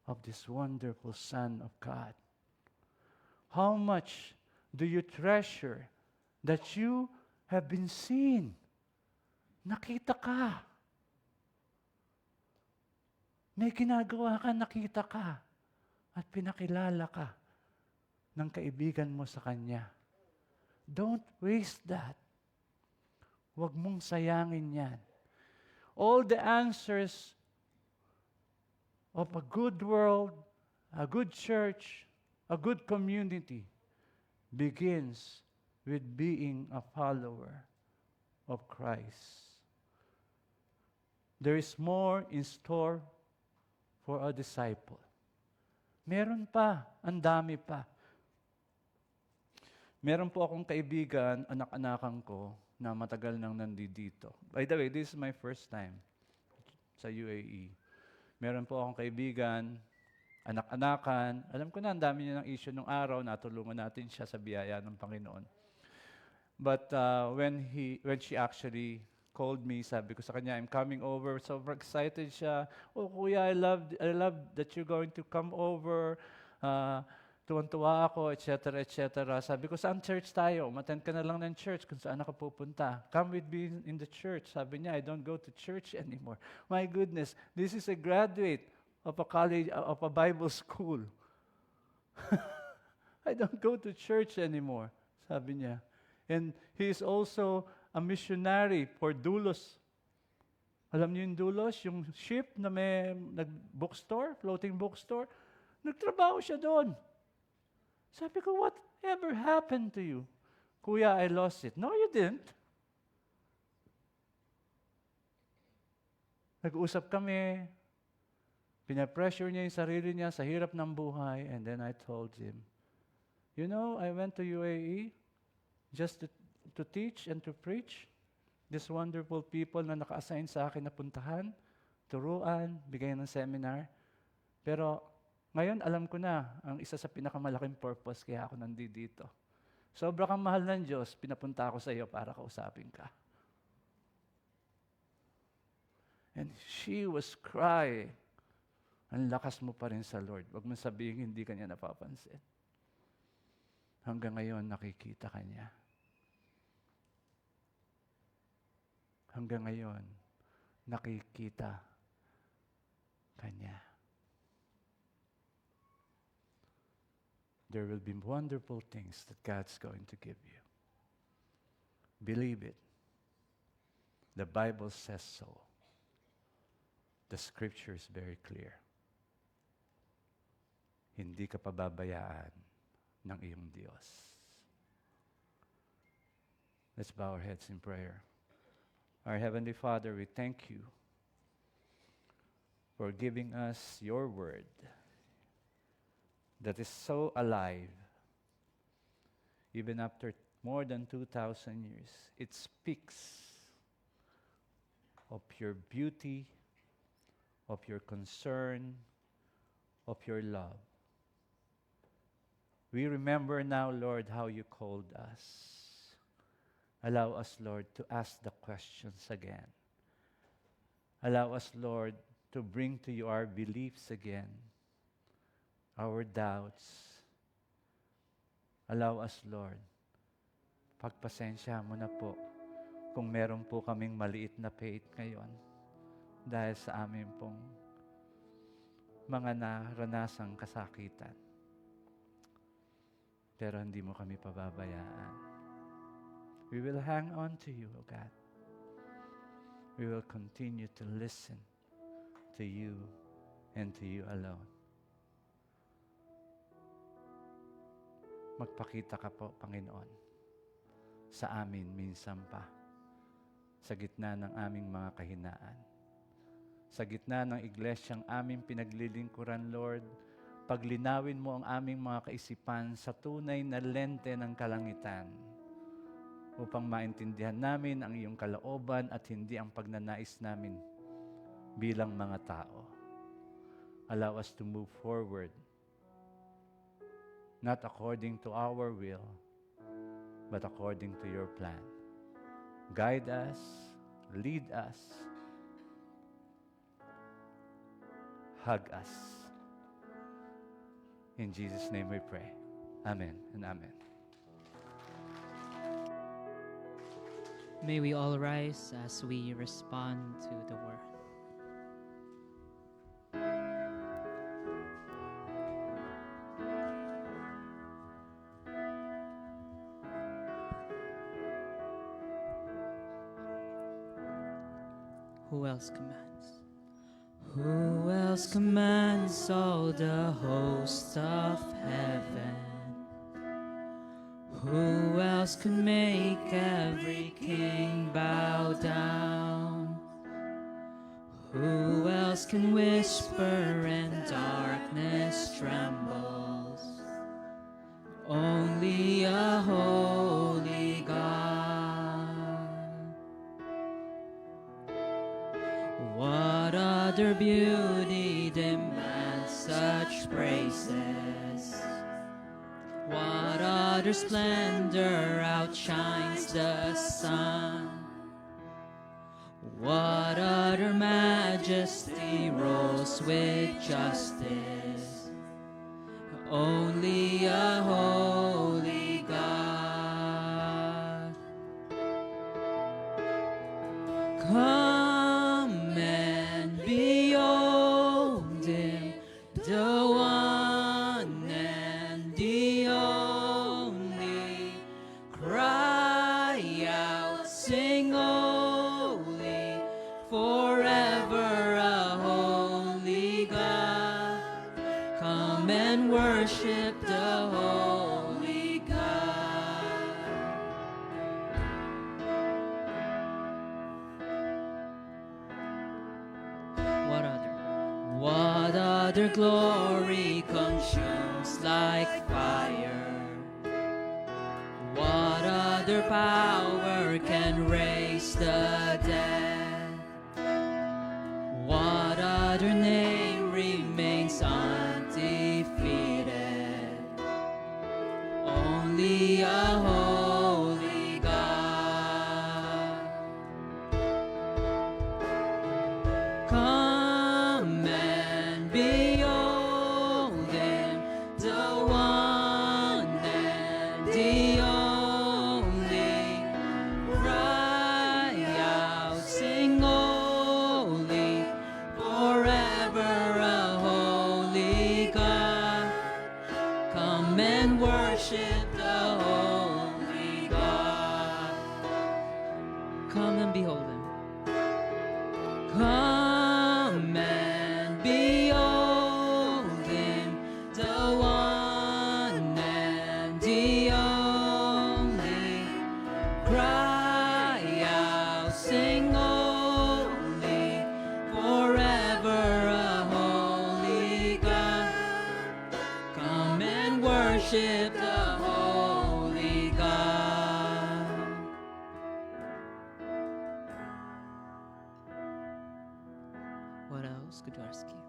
of this wonderful Son of God? How much do you treasure that you have been seen? Nakita ka. May ginagawa ka, nakita ka. At pinakilala ka ng kaibigan mo sa Kanya. Don't waste that. Huwag mong sayangin yan. All the answers of a good world, a good church, a good community begins with being a follower of Christ. There is more in store for a disciple. Meron pa, ang dami pa. Meron po akong kaibigan, anak-anakan ko, na matagal nang nandito. By the way, this is my first time sa UAE. Meron po akong kaibigan, anak-anakan. Alam ko na, ang dami niya ng issue nung araw, natulungan natin siya sa biyaya ng Panginoon. But when she actually called me, sabi ko sa kanya, I'm coming over. So excited siya. Oh, kuya, I love that you're going to come over. Tuwan-tuwa ako, etc., etc. Sabi ko, saan church tayo? Umattend ka na lang ng church kung saan ako pupunta. Come with me in the church. Sabi niya, I don't go to church anymore. My goodness, this is a graduate of a college, of a Bible school. I don't go to church anymore, sabi niya. And he is also a missionary for Doulos. Alam niyo yung Doulos, yung ship na may bookstore, floating bookstore? Nagtrabaho siya doon. Sabi ko, whatever happened to you? Kuya, I lost it. No, you didn't. Nag-uusap kami. Pinapressure niya yung sarili niya sa hirap ng buhay. And then I told him, you know, I went to UAE just to teach and to preach. These wonderful people na naka-assign sa akin na puntahan. turuan, bigay ng seminar. Pero ngayon, alam ko na ang isa sa pinakamalaking purpose kaya ako nandito. Sobra kang mahal ng Diyos, pinapunta ako sa iyo para kausapin ka. And she was crying. Ang lakas mo pa rin sa Lord. Huwag mo sabihin hindi ka niya napapansin. Hanggang ngayon, nakikita ka niya. Hanggang ngayon, nakikita ka niya. There will be wonderful things that God's going to give you. Believe it. The Bible says so. The Scripture is very clear. Hindi ka pababayaan ng iyong Diyos. Let's bow our heads in prayer. Our Heavenly Father, we thank you for giving us your word that is so alive. Even after more than 2,000 years, it speaks of your beauty, of your concern, of your love. We remember now, Lord, how you called us. Allow us, Lord, to ask the questions again. Allow us, Lord, to bring to you our beliefs again, our doubts. Allow us, Lord, pagpasensya mo na po kung meron po kaming maliit na faith ngayon dahil sa amin pong mga naranasang kasakitan. Pero hindi mo kami pababayaan. We will hang on to you, O God. We will continue to listen to you and to you alone. Magpakita ka po, Panginoon, sa amin minsan pa, sa gitna ng aming mga kahinaan. Sa gitna ng iglesyang aming pinaglilingkuran, Lord, paglinawin mo ang aming mga kaisipan sa tunay na lente ng kalangitan upang maintindihan namin ang iyong kalooban at hindi ang pagnanais namin bilang mga tao. Allow us to move forward, not according to our will, but according to your plan. Guide us, lead us, hug us. In Jesus' name we pray. Amen and amen. May we all rise as we respond to the word. Who else commands? Who else commands all the hosts of heaven? Who else can make every king bow down? Who else can whisper and darkness trembles? Only a holy God. What other beauty demands such praises? What other splendor outshines the sun? What other majesty rolls with justice? Only a holy God. Come and behold him, the one and the only. Cry out, sing holy, forever a holy God. Come and worship the holy God. What other glory consumes like fire? What other power can raise the dead? What Come and behold him. Come and behold him, the one and the only. Cry out, sing only, forever a holy God. Come and worship the holy God. What else could rescue?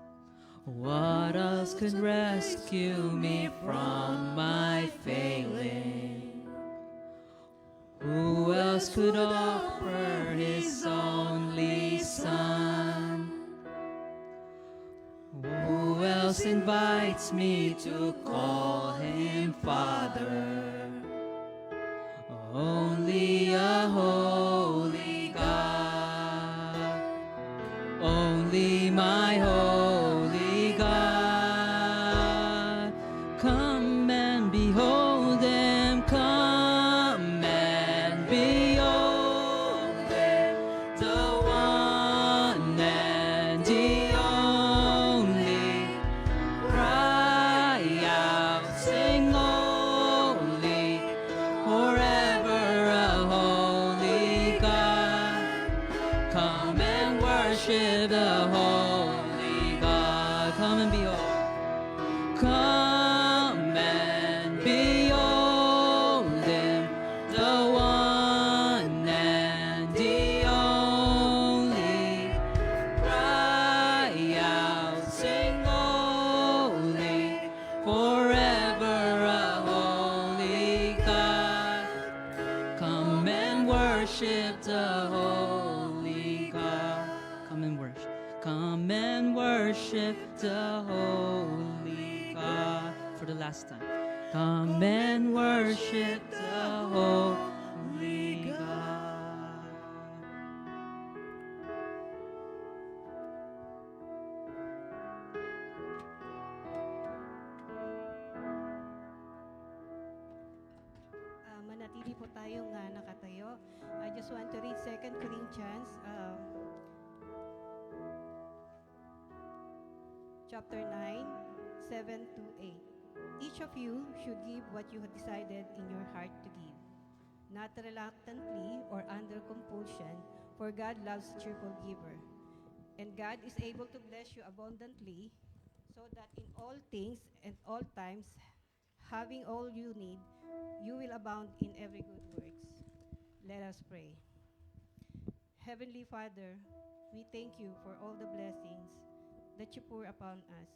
What else could rescue me from my failing? Who else could offer his only son? Who else invites me to call him Father? Only a holy God. Only my holy God. Come and behold him, come and behold him, the one and the only. Cry out, sing only, forever a holy God. Come and worship the holy God. Come and behold. Come and behold him, the one and the only. Cry out, sing holy, forever a holy God. Come and worship the holy God. Come and worship. Come and worship the holy God. For the last time. Come and worship the holy God. Manatili po tayong nakatayo. I just want to read 2 Corinthians chapter 9, 7 to 8. Each of you should give what you have decided in your heart to give, not reluctantly or under compulsion, for God loves a cheerful giver. And God is able to bless you abundantly, so that in all things and all times, having all you need, you will abound in every good works. Let us pray. Heavenly Father, we thank you for all the blessings that you pour upon us.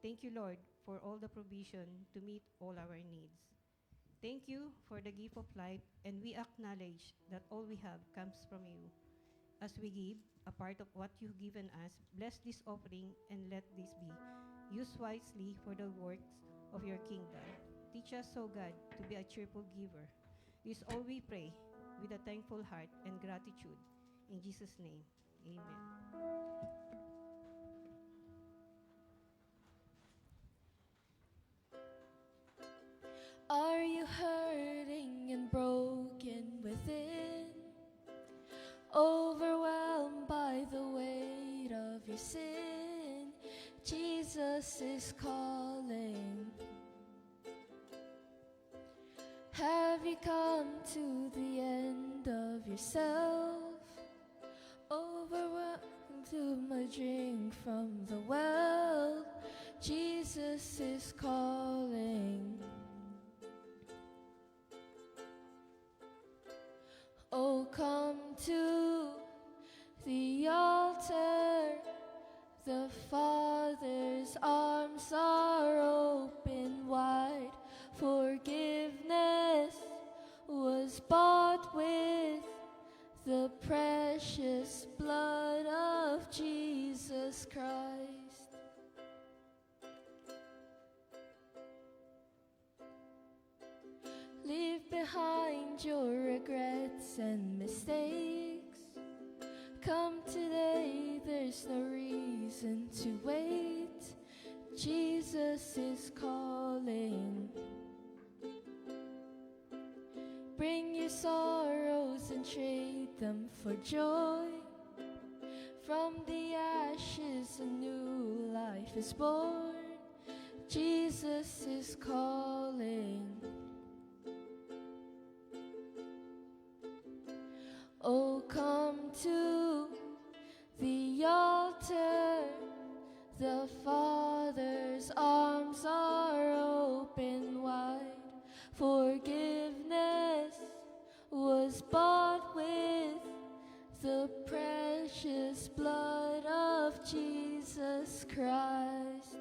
Thank you, Lord, for all the provision to meet all our needs. Thank you for the gift of life, and we acknowledge that all we have comes from you. As we give a part of what you've given us, bless this offering and let this be used wisely for the works of your kingdom. Teach us, O God, to be a cheerful giver. This all we pray with a thankful heart and gratitude. In Jesus' name, amen. Are you hurting and broken within? Overwhelmed by the weight of your sin? Jesus is calling. Have you come to the end of yourself? Overwhelmed to my drink from the well? Jesus is calling. Oh, come to the altar. The Father's arms are open wide. Forgiveness was bought with the precious blood of Jesus Christ. Leave behind your regrets and mistakes. Come today, there's no reason to wait. Jesus is calling. Bring your sorrows and trade celebrate them for joy. From the ashes a new life is born. Jesus is calling. Oh, come to the altar. The Father's arms are open wide. Forgiveness was bought with the precious blood of Jesus Christ.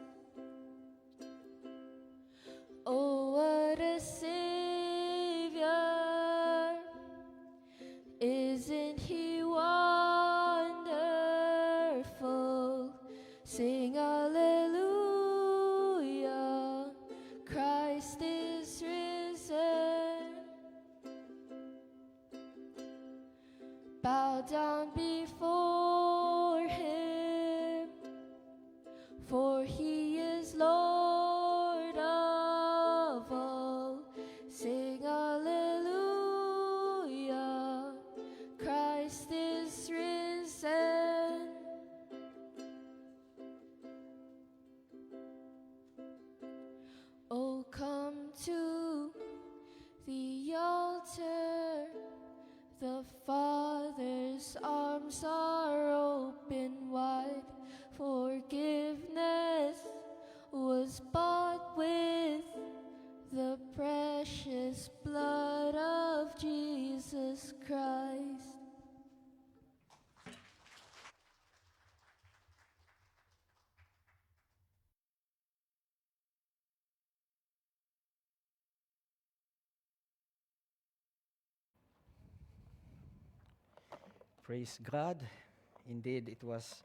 Oh, what a Savior! Isn't He wonderful? Sing hallelujah, Christ is risen. Bow down before Him, for He is Lord of all. Sing hallelujah, Christ is risen. Oh, come to the altar. The Father's arms are open wide. Forgiveness was bought with the precious blood of Jesus Christ. Praise God. Indeed, it was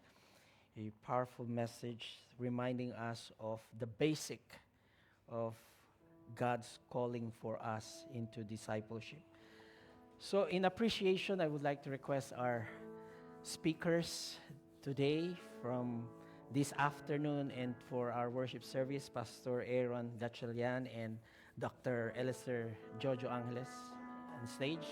a powerful message reminding us of the basic of God's calling for us into discipleship. So, in appreciation, I would like to request our speakers today from this afternoon and for our worship service, Pastor Aaron Gatchalian and Dr. Elister Jojo Angeles on stage.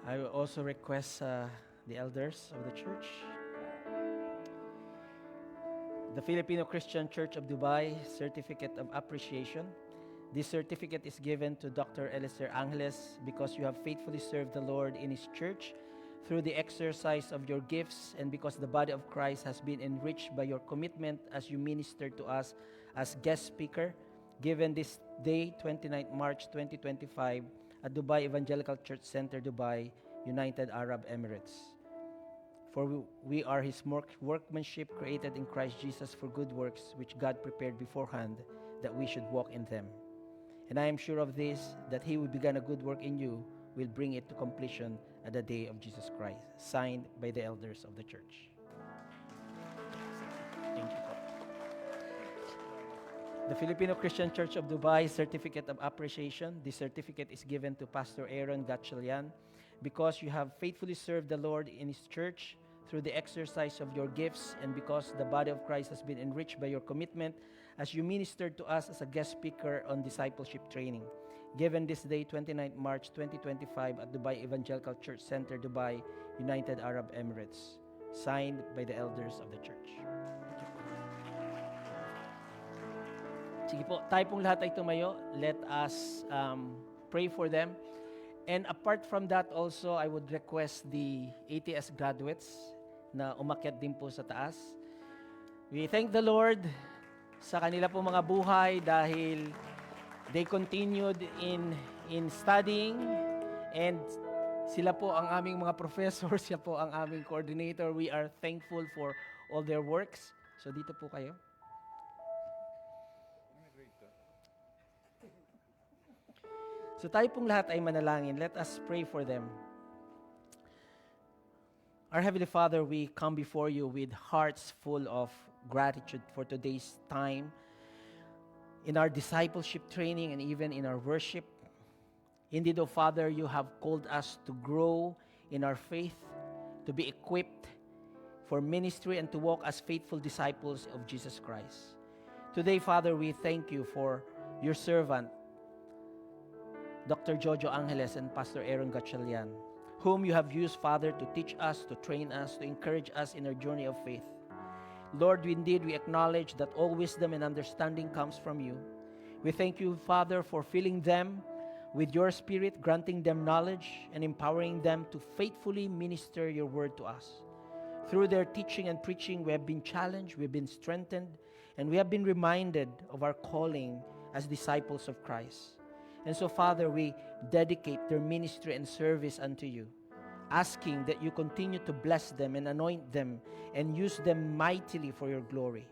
I will also request the elders of the church. The Filipino Christian Church of Dubai Certificate of Appreciation. This certificate is given to Dr. Elister Angeles because you have faithfully served the Lord in His church through the exercise of your gifts and because the body of Christ has been enriched by your commitment as you minister to us as guest speaker, given this day, 29th March 2025, at Dubai Evangelical Church Center, Dubai, United Arab Emirates. For we are His workmanship created in Christ Jesus for good works, which God prepared beforehand that we should walk in them. And I am sure of this, that He who began a good work in you will bring it to completion at the day of Jesus Christ. Signed by the elders of the church. Thank you. The Filipino Christian Church of Dubai Certificate of Appreciation. This certificate is given to Pastor Aaron Gatchalian because you have faithfully served the Lord in His church through the exercise of your gifts and because the body of Christ has been enriched by your commitment as you ministered to us as a guest speaker on discipleship training. Given this day, 29th March 2025 at Dubai Evangelical Church Center, Dubai, United Arab Emirates. Signed by the elders of the church. Sige po, tayo pong lahat ay tumayo. Let us pray for them. And apart from that also, I would request the ATS graduates na umakyat din po sa taas. We thank the Lord sa kanila po mga buhay dahil they continued in studying and sila po ang aming mga professors, sila po ang aming coordinator. We are thankful for all their works. So dito po kayo. So tayo pong lahat ay manalangin. Let us pray for them. Our Heavenly Father, we come before you with hearts full of gratitude for today's time in our discipleship training and even in our worship. Indeed, O Father, you have called us to grow in our faith, to be equipped for ministry and to walk as faithful disciples of Jesus Christ. Today, Father, we thank you for your servant, Dr. Jojo Angeles and Pastor Aaron Gatchalian, whom you have used, Father, to teach us, to train us, to encourage us in our journey of faith. Lord, indeed, we acknowledge that all wisdom and understanding comes from you. We thank you, Father, for filling them with your Spirit, granting them knowledge and empowering them to faithfully minister your word to us. Through their teaching and preaching, we have been challenged, we have been strengthened, and we have been reminded of our calling as disciples of Christ. And so, Father, we dedicate their ministry and service unto you, asking that you continue to bless them and anoint them and use them mightily for your glory.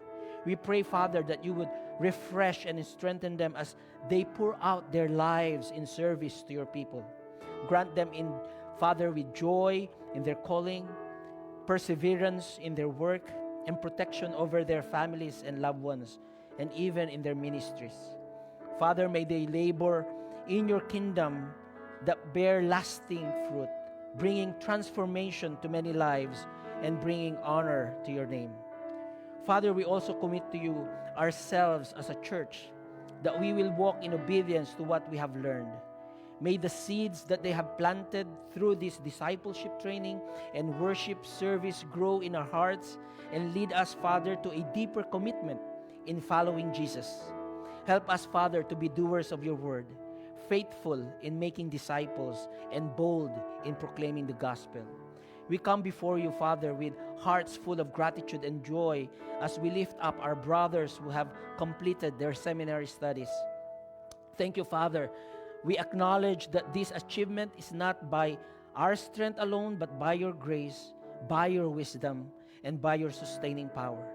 We pray, Father, that you would refresh and strengthen them as they pour out their lives in service to your people. Grant them, Father, with joy in their calling, perseverance in their work, and protection over their families and loved ones, and even in their ministries. Father, may they labor in your kingdom that bear lasting fruit, bringing transformation to many lives and bringing honor to your name. Father, we also commit to you ourselves as a church, that we will walk in obedience to what we have learned. May the seeds that they have planted through this discipleship training and worship service grow in our hearts and lead us, Father, to a deeper commitment in following Jesus. Help us, Father, to be doers of your word, faithful in making disciples, and bold in proclaiming the gospel. We come before you, Father, with hearts full of gratitude and joy as we lift up our brothers who have completed their seminary studies. Thank you, Father. We acknowledge that this achievement is not by our strength alone, but by your grace, by your wisdom, and by your sustaining power.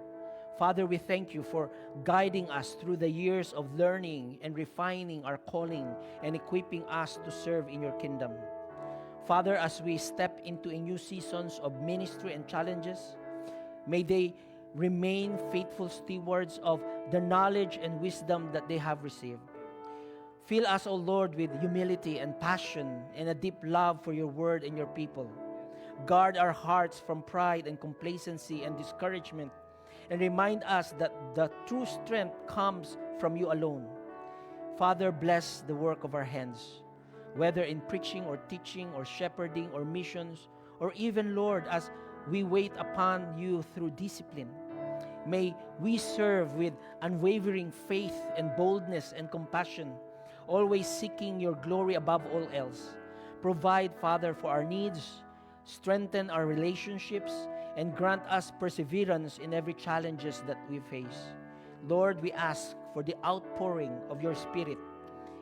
Father, we thank you for guiding us through the years of learning and refining our calling and equipping us to serve in your kingdom. Father, as we step into a new seasons of ministry and challenges, may they remain faithful stewards of the knowledge and wisdom that they have received. Fill us, O Lord, with humility and passion and a deep love for your word and your people. Guard our hearts from pride and complacency and discouragement, and remind us that the true strength comes from you alone. Father, bless the work of our hands, whether in preaching or teaching or shepherding or missions, or even, Lord, as we wait upon you through discipline. May we serve with unwavering faith and boldness and compassion, always seeking your glory above all else. Provide, Father, for our needs, strengthen our relationships, and grant us perseverance in every challenges that we face. Lord, we ask for the outpouring of your Spirit.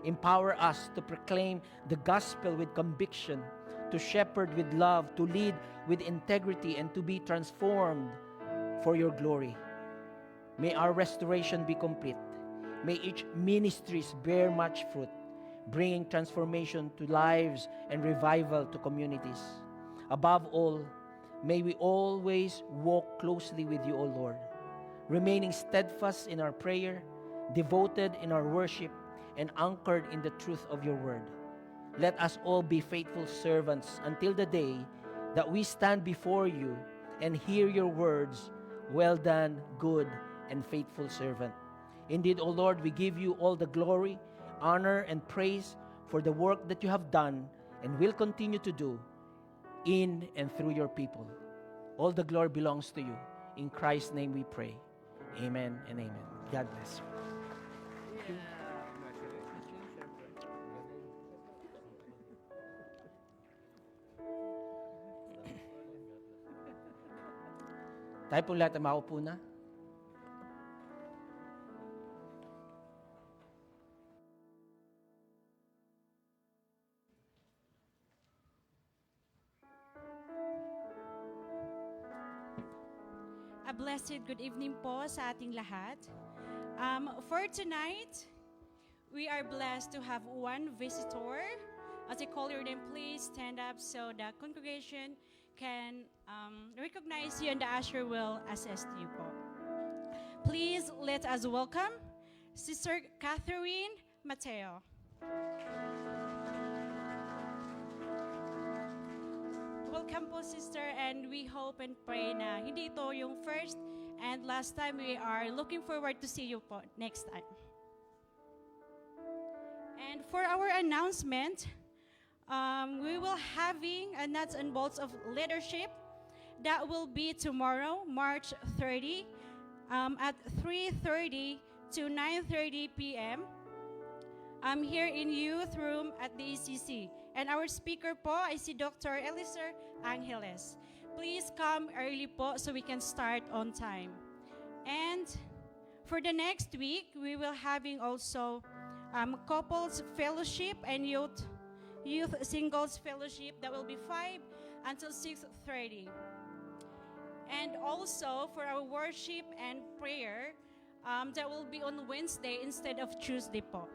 Empower us to proclaim the gospel with conviction, to shepherd with love, to lead with integrity, and to be transformed for your glory. May our restoration be complete. May each ministries bear much fruit, bringing transformation to lives and revival to communities. Above all, may we always walk closely with you, O Lord, remaining steadfast in our prayer, devoted in our worship, and anchored in the truth of your word. Let us all be faithful servants until the day that we stand before you and hear your words, "Well done, good and faithful servant." Indeed, O Lord, we give you all the glory, honor, and praise for the work that you have done and will continue to do in and through your people. All the glory belongs to you. In Christ's name we pray. Amen and amen. God bless you. Tayo po lahat ay makaupo na. A blessed good evening po sa ating lahat. For tonight, we are blessed to have one visitor. As I call your name, please stand up so the congregation can recognize you and the usher will assist you po. Please let us welcome Sister Catherine Mateo. Welcome po, sister, and we hope and pray na hindi ito yung first and last time. We are looking forward to see you po next time. And for our announcement, we will having a nuts and bolts of leadership. That will be tomorrow, March 30, at 3:30 to 9:30 p.m. I'm here in youth room at the ECC. And our speaker po ay si Dr. Eliezer Angeles. Please come early po so we can start on time. And for the next week, we will having also couples fellowship and youth singles fellowship. That will be 5 until 6:30. And also for our worship and prayer, that will be on Wednesday instead of Tuesday po.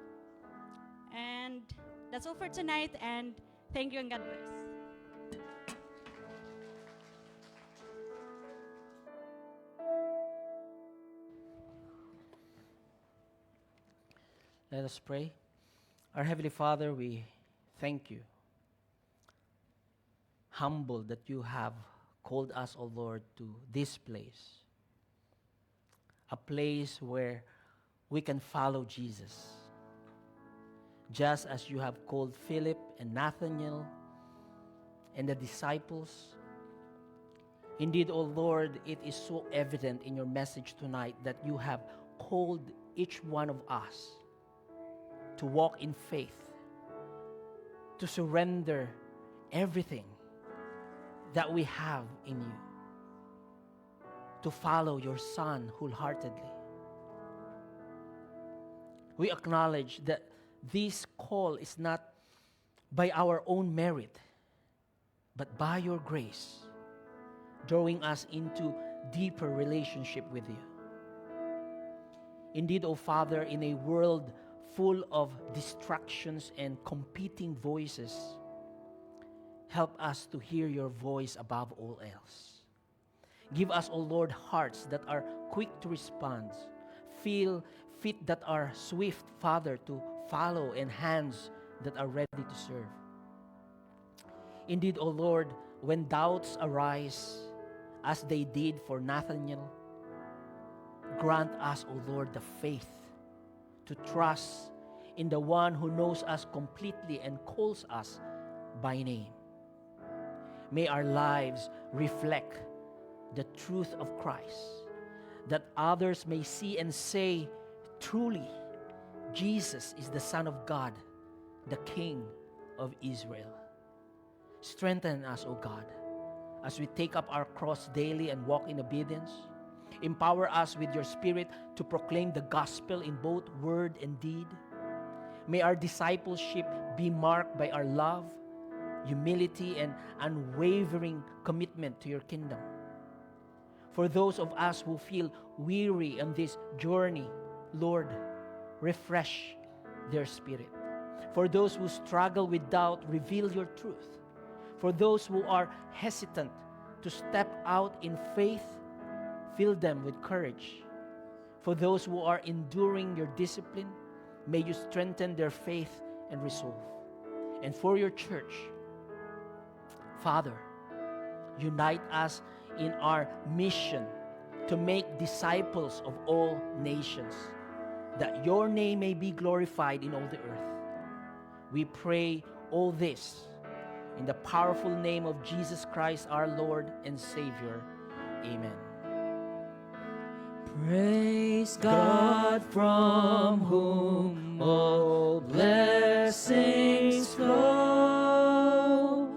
And that's all for tonight, and thank you and God bless. Let us pray. Our Heavenly Father, we thank you. Humbled that you have called us, O Lord, to this place. A place where we can follow Jesus. Just as you have called Philip and Nathanael and the disciples. Indeed, O Lord, it is so evident in your message tonight that you have called each one of us to walk in faith, to surrender everything that we have in you, to follow your Son wholeheartedly. We acknowledge that this call is not by our own merit, but by your grace, drawing us into deeper relationship with you. Indeed, O Father, in a world full of distractions and competing voices, help us to hear your voice above all else. Give us, O Lord, hearts that are quick to respond, feet that are swift, Father, to follow, and hands that are ready to serve. Indeed, O Lord, when doubts arise, as they did for Nathanael, grant us, O Lord, the faith to trust in the one who knows us completely and calls us by name. May our lives reflect the truth of Christ, that others may see and say, truly, Jesus is the Son of God, the King of Israel. Strengthen us, O God, as we take up our cross daily and walk in obedience. Empower us with your Spirit to proclaim the gospel in both word and deed. May our discipleship be marked by our love, humility, and unwavering commitment to your kingdom. For those of us who feel weary on this journey, Lord, refresh their spirit. For those who struggle with doubt, reveal your truth. For those who are hesitant to step out in faith, fill them with courage. For those who are enduring your discipline, may you strengthen their faith and resolve. And for your church, Father, unite us in our mission to make disciples of all nations, that your name may be glorified in all the earth. We pray all this in the powerful name of Jesus Christ, our Lord and Savior. Amen. Praise God from whom all blessings flow.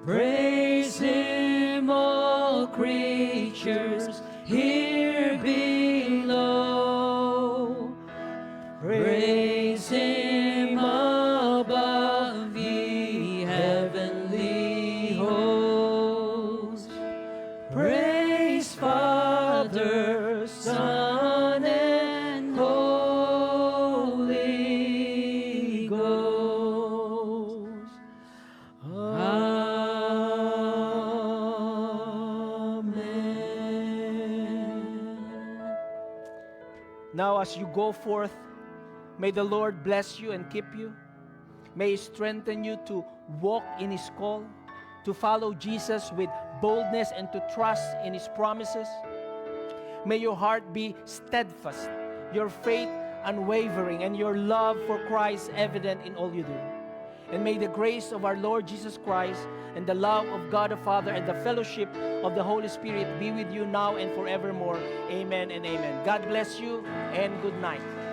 Praise Him, all creatures here below. Praise Him above, ye heavenly hosts. Praise Father, Son, and Holy Ghost. Amen. Now, as you go forth, may the Lord bless you and keep you. May He strengthen you to walk in His call, to follow Jesus with boldness and to trust in His promises. May your heart be steadfast, your faith unwavering and your love for Christ evident in all you do. And may the grace of our Lord Jesus Christ and the love of God the Father and the fellowship of the Holy Spirit be with you now and forevermore. Amen and amen. God bless you and good night.